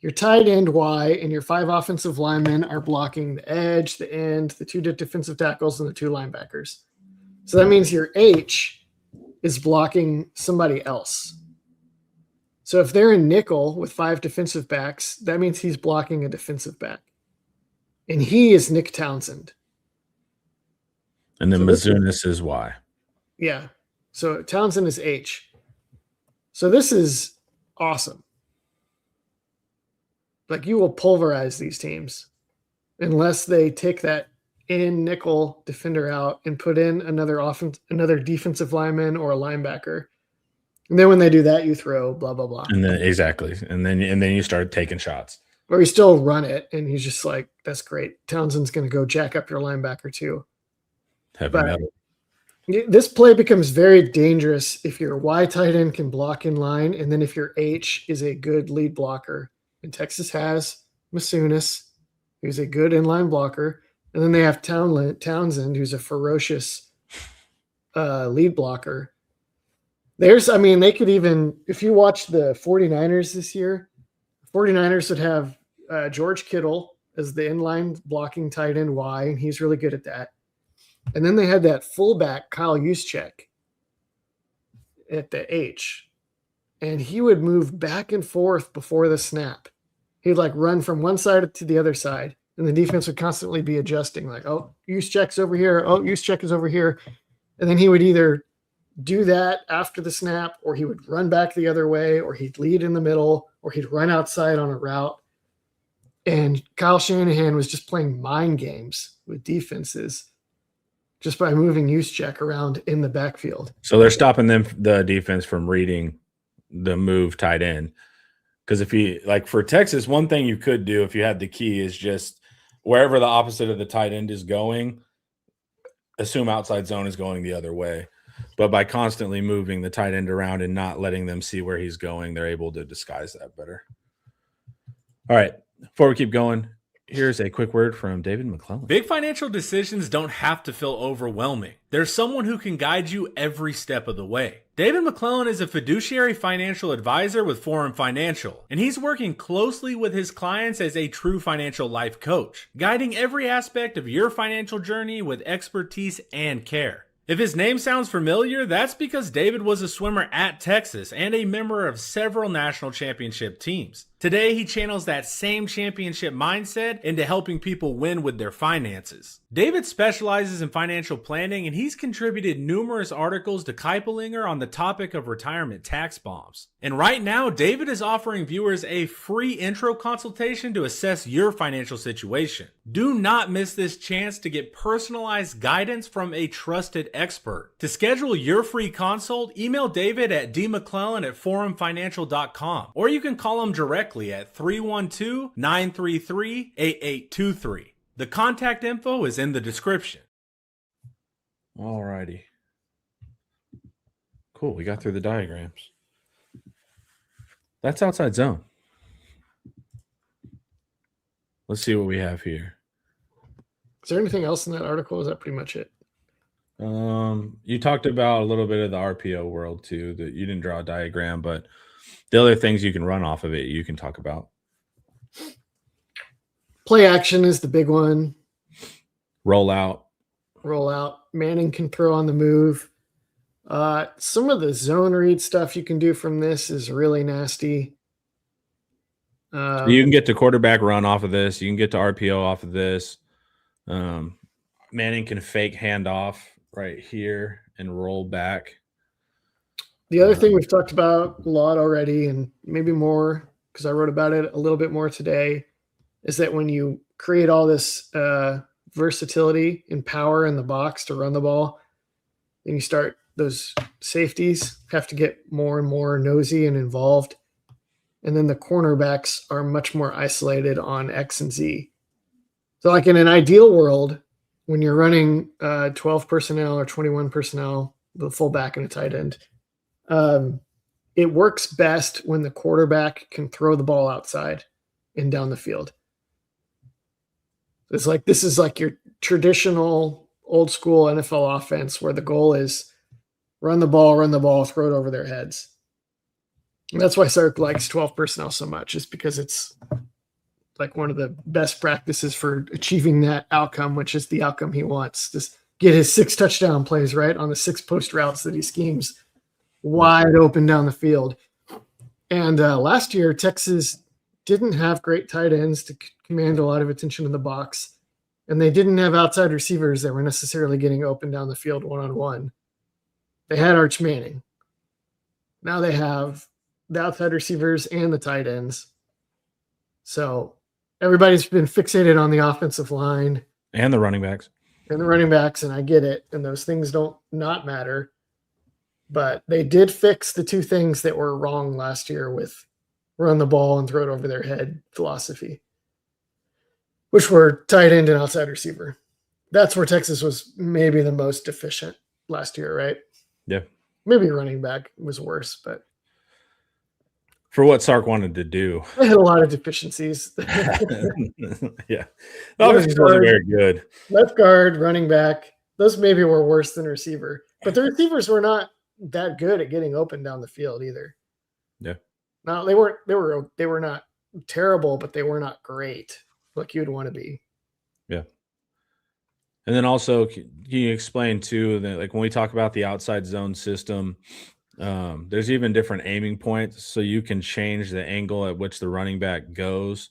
your tight end Y and your 5 offensive linemen are blocking the edge, the end, the 2 defensive tackles, and the 2 linebackers. So that means your H is blocking somebody else. So if they're in nickel with 5 defensive backs, that means he's blocking a defensive back. And he is Nick Townsend. And then So Mizunis is Y. Yeah. So Townsend is H. So this is awesome. Like, you will pulverize these teams unless they take that in nickel defender out and put in another defensive lineman or a linebacker. And then when they do that, you throw blah, blah, blah. And then exactly. And then you start taking shots. Or you still run it, and he's just like, that's great. Townsend's going to go jack up your linebacker too. Heavy But metal. this play becomes very dangerous if your Y tight end can block in line, and then if your H is a good lead blocker. And Texas has Masunis, who's a good inline blocker, and then they have Townsend, who's a ferocious lead blocker. They could even, if you watch the 49ers this year, 49ers would have George Kittle as the inline blocking tight end Y, and he's really good at that. And then they had that fullback, Kyle Juszczyk, at the H. And he would move back and forth before the snap. He'd like run from one side to the other side. And the defense would constantly be adjusting, like, oh, Juszczyk's over here. Oh, Juszczyk is over here. And then he would either do that after the snap, or he would run back the other way, or he'd lead in the middle, or he'd run outside on a route. And Kyle Shanahan was just playing mind games with defenses just by moving Juszczyk around in the backfield. So they're stopping the defense from reading the move tight end. Because if you, like for Texas, one thing you could do if you had the key is just wherever the opposite of the tight end is going, assume outside zone is going the other way. But by constantly moving the tight end around and not letting them see where he's going, they're able to disguise that better. All right. Before we keep going, here's a quick word from David McClellan. Big financial decisions don't have to feel overwhelming. There's someone who can guide you every step of the way. David McClellan is a fiduciary financial advisor with Forum Financial, and he's working closely with his clients as a true financial life coach, guiding every aspect of your financial journey with expertise and care. If his name sounds familiar, that's because David was a swimmer at Texas and a member of several national championship teams. Today, he channels that same championship mindset into helping people win with their finances. David specializes in financial planning, and he's contributed numerous articles to Kiplinger on the topic of retirement tax bombs. And right now, David is offering viewers a free intro consultation to assess your financial situation. Do not miss this chance to get personalized guidance from a trusted expert. To schedule your free consult, email David at dmcclellan@forumfinancial.com, or you can call him directly at 312-933-8823. The contact info is in the description. All righty. Cool. We got through the diagrams. That's outside zone. Let's see what we have here. Is there anything else in that article? Is that pretty much it? You talked about a little bit of the RPO world too, that you didn't draw a diagram, but the other things you can run off of it, you can talk about. Play action is the big one. Roll out. Manning can throw on the move. Some of the zone read stuff you can do from this is really nasty. So you can get to quarterback run off of this. You can get to RPO off of this. Manning can fake handoff right here and roll back. The other thing we've talked about a lot already, and maybe more because I wrote about it a little bit more today, is that when you create all this versatility and power in the box to run the ball, then you start those safeties have to get more and more nosy and involved. And then the cornerbacks are much more isolated on X and Z. So like in an ideal world, when you're running 12 personnel or 21 personnel, the fullback and a tight end, it works best when the quarterback can throw the ball outside and down the field. It's like, this is like your traditional old school NFL offense where the goal is run the ball, throw it over their heads. And that's why Sark likes 12 personnel so much, is because it's like one of the best practices for achieving that outcome, which is the outcome he wants. Just get his 6 touchdown plays right on the 6 post routes that he schemes wide open down the field. And last year, Texas didn't have great tight ends to command a lot of attention in the box. And they didn't have outside receivers that were necessarily getting open down the field one-on-one. They had Arch Manning. Now they have the outside receivers and the tight ends. So everybody's been fixated on the offensive line. And the running backs. And I get it. And those things don't not matter. But they did fix the 2 things that were wrong last year with run the ball and throw it over their head philosophy, which were tight end and outside receiver. That's where Texas was maybe the most deficient last year, right? Yeah. Maybe running back was worse, but for what Sark wanted to do. they had a lot of deficiencies. Yeah. The offense wasn't very good. Left guard, running back, those maybe were worse than receiver. But the receivers were not that good at getting open down the field either. Yeah. No, they were not terrible, but they were not great like you'd want to be. Yeah. And then also, can you explain too that, like, when we talk about the outside zone system, there's even different aiming points, so you can change the angle at which the running back goes.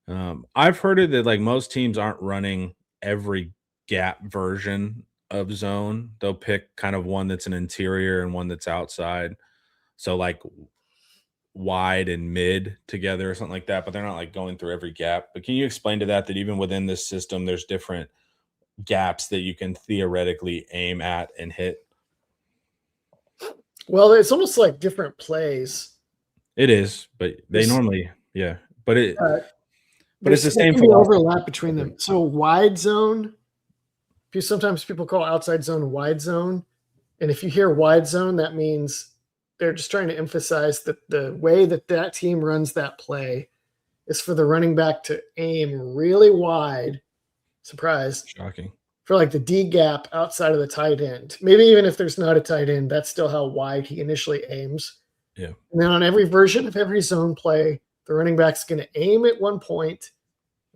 I've heard it that like most teams aren't running every gap version of zone. They'll pick kind of one that's an interior and one that's outside. So like wide and mid together or something like that, but they're not like going through every gap. But can you explain to that even within this system, there's different gaps that you can theoretically aim at and hit? Well, it's almost like different plays. It is, but they normally, yeah. But it's the same overlap between them. So wide zone, sometimes people call outside zone wide zone. And if you hear wide zone, that means they're just trying to emphasize that the way that team runs that play is for the running back to aim really wide. Surprise. Shocking. For like the D gap outside of the tight end. Maybe even if there's not a tight end, that's still how wide he initially aims. Yeah. And then on every version of every zone play, the running back's going to aim at one point,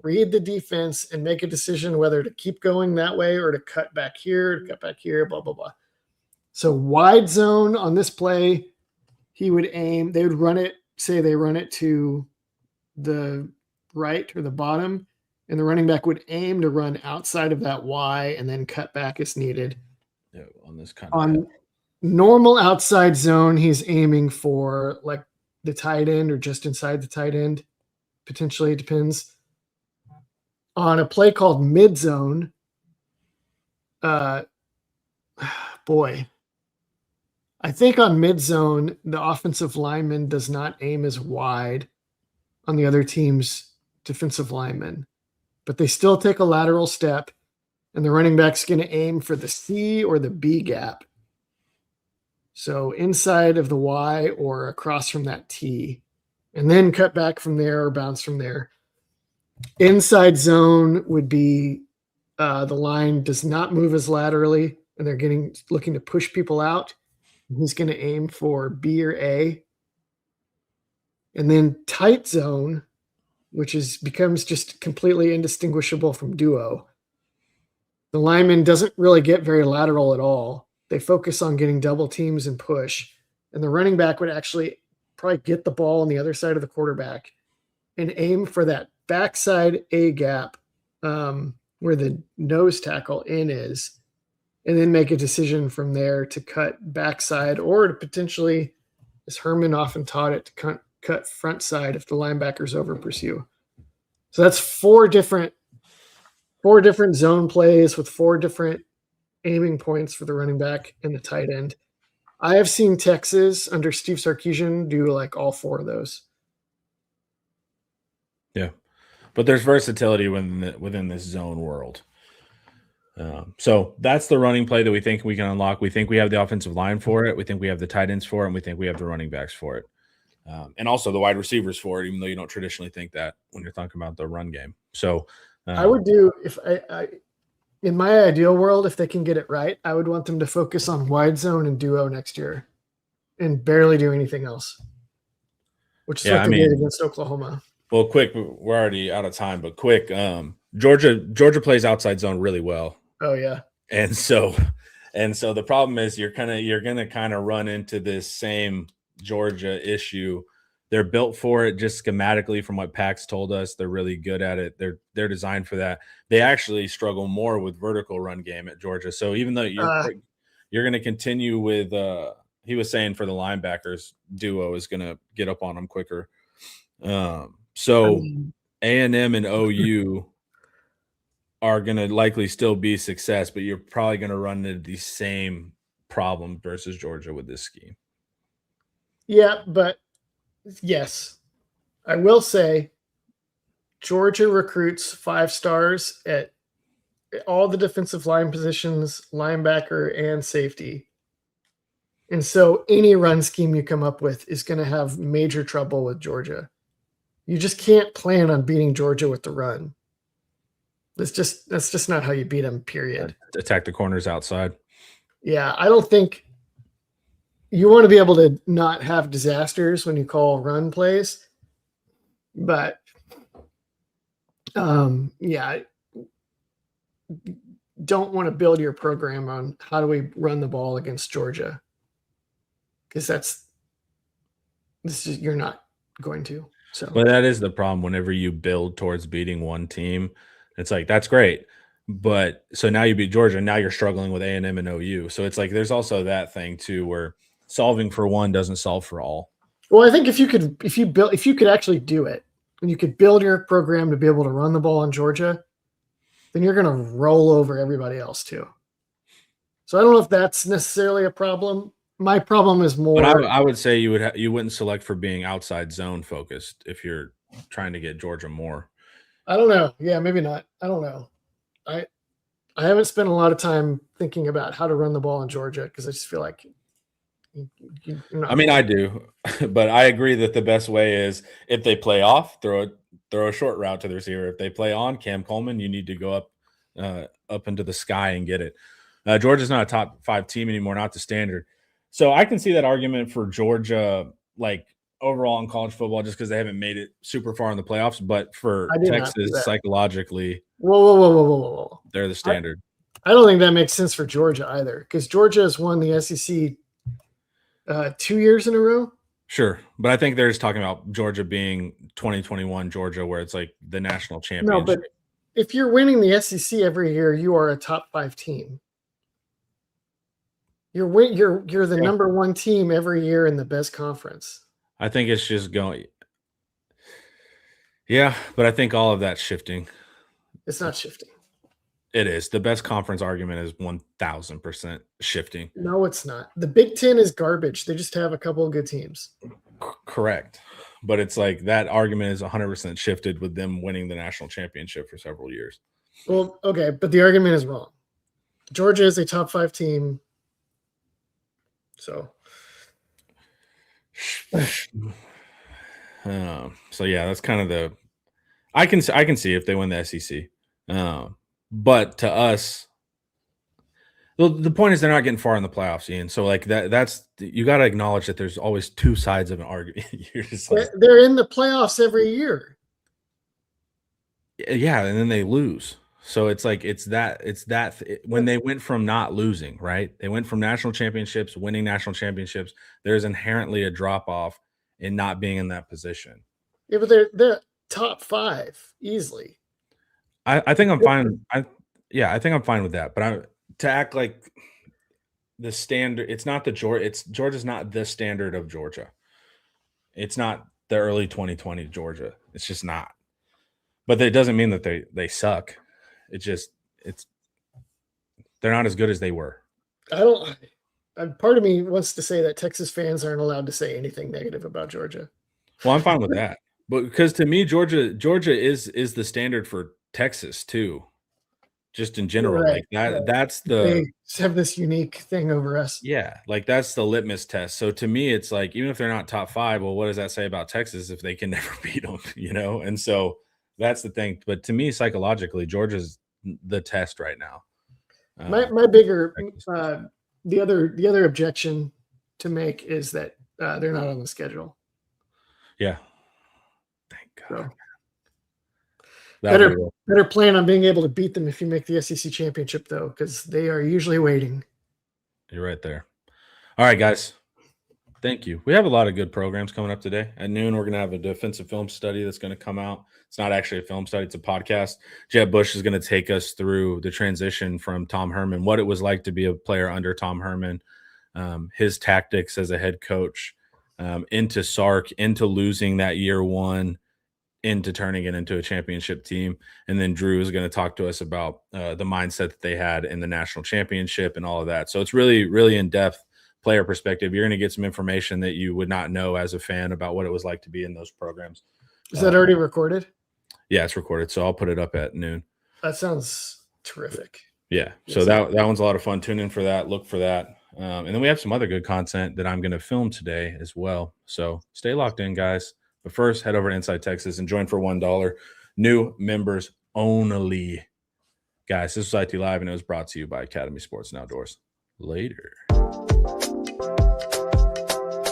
read the defense, and make a decision whether to keep going that way or to cut back here, blah, blah, blah. So wide zone on this play, he would aim. They would run it, say they run it to the right or the bottom, and the running back would aim to run outside of that Y and then cut back as needed. Yeah, on this kind of normal outside zone, he's aiming for like the tight end or just inside the tight end. Potentially, it depends. On a play called mid zone, I think on mid zone, the offensive lineman does not aim as wide on the other team's defensive lineman, but they still take a lateral step, and the running back's going to aim for the C or the B gap. So inside of the Y or across from that T, and then cut back from there or bounce from there. Inside zone would be the line does not move as laterally, and they're looking to push people out. He's going to aim for B or A. And then tight zone, which becomes just completely indistinguishable from duo. The lineman doesn't really get very lateral at all. They focus on getting double teams and push. And the running back would actually probably get the ball on the other side of the quarterback and aim for that backside A gap where the nose tackle in is, and then make a decision from there to cut backside or to potentially, as Herman often taught it, to cut front side if the linebacker's over pursue. So that's four different zone plays with 4 different aiming points for the running back and the tight end. I have seen Texas under Steve Sarkisian do like all 4 of those. Yeah, but there's versatility within this zone world. So that's the running play that we think we can unlock. We think we have the offensive line for it. We think we have the tight ends for it. And we think we have the running backs for it. And also the wide receivers for it, even though you don't traditionally think that when you're talking about the run game. So I would do, if I in my ideal world, if they can get it right, I would want them to focus on wide zone and duo next year and barely do anything else. which is Yeah, what I they did mean, against Oklahoma. well, quick, we're already out of time, but quick, Georgia plays outside zone really well. Oh yeah. And so the problem is you're gonna kind of run into this same Georgia issue. They're built for it just schematically from what Pax told us. They're really good at it. They're designed for that. They actually struggle more with vertical run game at Georgia. So even though you're going to continue with he was saying for the linebackers duo is going to get up on them quicker. So A&M and OU are going to likely still be a success, but you're probably going to run into the same problem versus Georgia with this scheme. Yeah, but yes, I will say Georgia recruits 5 stars at all the defensive line positions, linebacker and safety. And so any run scheme you come up with is going to have major trouble with Georgia. You just can't plan on beating Georgia with the run. That's just not how you beat them, period. Attack the corners outside. Yeah, I don't think you want to be able to not have disasters when you call run plays. But yeah, don't want to build your program on how do we run the ball against Georgia, because you're not going to. So, well, that is the problem. Whenever you build towards beating one team, it's like that's great, but so now you beat Georgia, and now you're struggling with A&M and OU. So it's like there's also that thing too, where solving for one doesn't solve for all. Well, I think if you could actually do it, and you could build your program to be able to run the ball on Georgia, then you're going to roll over everybody else too. So I don't know if that's necessarily a problem. My problem is more. But I would say you wouldn't select for being outside zone focused if you're trying to get Georgia more. I don't know. Yeah, maybe not. I don't know. I haven't spent a lot of time thinking about how to run the ball in Georgia because I just feel like. I mean, I do, but I agree that the best way is if they play off, throw a short route to the receiver. If they play on Cam Coleman, you need to go up into the sky and get it. Georgia's not a top 5 team anymore, not the standard. So I can see that argument for Georgia, like overall in college football, just because they haven't made it super far in the playoffs. But for Texas, psychologically, whoa, they're the standard. I don't think that makes sense for Georgia either, because Georgia has won the SEC 2 years in a row. Sure, but I think they're just talking about Georgia being 2021 Georgia, where it's like the national championship. No, but if you're winning the SEC every year, you are a top 5 team. You're the number 1 team every year in the best conference. I think it's just going. Yeah, but I think all of that's shifting. It's not shifting. It is. The best conference argument is 1,000% shifting. No, it's not. The Big Ten is garbage. They just have a couple of good teams. Correct. But it's like that argument is 100% shifted with them winning the national championship for several years. Well, okay, but the argument is wrong. Georgia is a top 5 team. So yeah, that's kind of the I can see if they win the SEC. But to us, the point is they're not getting far in the playoffs, Ian. So like that's you got to acknowledge that there's always 2 sides of an argument. You're just like, they're in the playoffs every year. Yeah, and then they lose. So it's like when they went from not losing, right? They went from national championships, winning national championships. There's inherently a drop off in not being in that position. Yeah, but they're top 5 easily. I think I'm fine. I think I'm fine with that. But to act like the standard, it's not the Georgia. Georgia's not the standard of Georgia. It's not the early 2020 Georgia. It's just not. But it doesn't mean that they suck. They're not as good as they were. Part of me wants to say that Texas fans aren't allowed to say anything negative about Georgia. Well, I'm fine with that. But because to me, Georgia is the standard for Texas too. Just in general, right, like that. Right. That's they have this unique thing over us. Yeah, like that's the litmus test. So to me, it's like even if they're not top 5, well, what does that say about Texas if they can never beat them? And so that's the thing. But to me, psychologically, Georgia's the test right now. My bigger the other objection to make is that they're not on the schedule. Yeah. Thank God. So, better plan on being able to beat them if you make the SEC championship, though, because they are usually waiting. You're right there. All right, guys. Thank you. We have a lot of good programs coming up today. At noon, we're going to have a defensive film study that's going to come out. It's not actually a film study. It's a podcast. Jeb Bush is going to take us through the transition from Tom Herman, what it was like to be a player under Tom Herman, his tactics as a head coach, into Sark, into losing that year one, into turning it into a championship team. And then Drew is going to talk to us about the mindset that they had in the national championship and all of that. So it's really, really in-depth player perspective. You're going to get some information that you would not know as a fan about what it was like to be in those programs. Is that already recorded? Yeah, it's recorded. So I'll put it up at noon. That sounds terrific. Yeah. So that one's a lot of fun. Tune in for that. Look for that. And then we have some other good content that I'm going to film today as well. So stay locked in, guys. But first, head over to Inside Texas and join for $1. New members only. Guys, this was IT Live, and it was brought to you by Academy Sports and Outdoors. Later.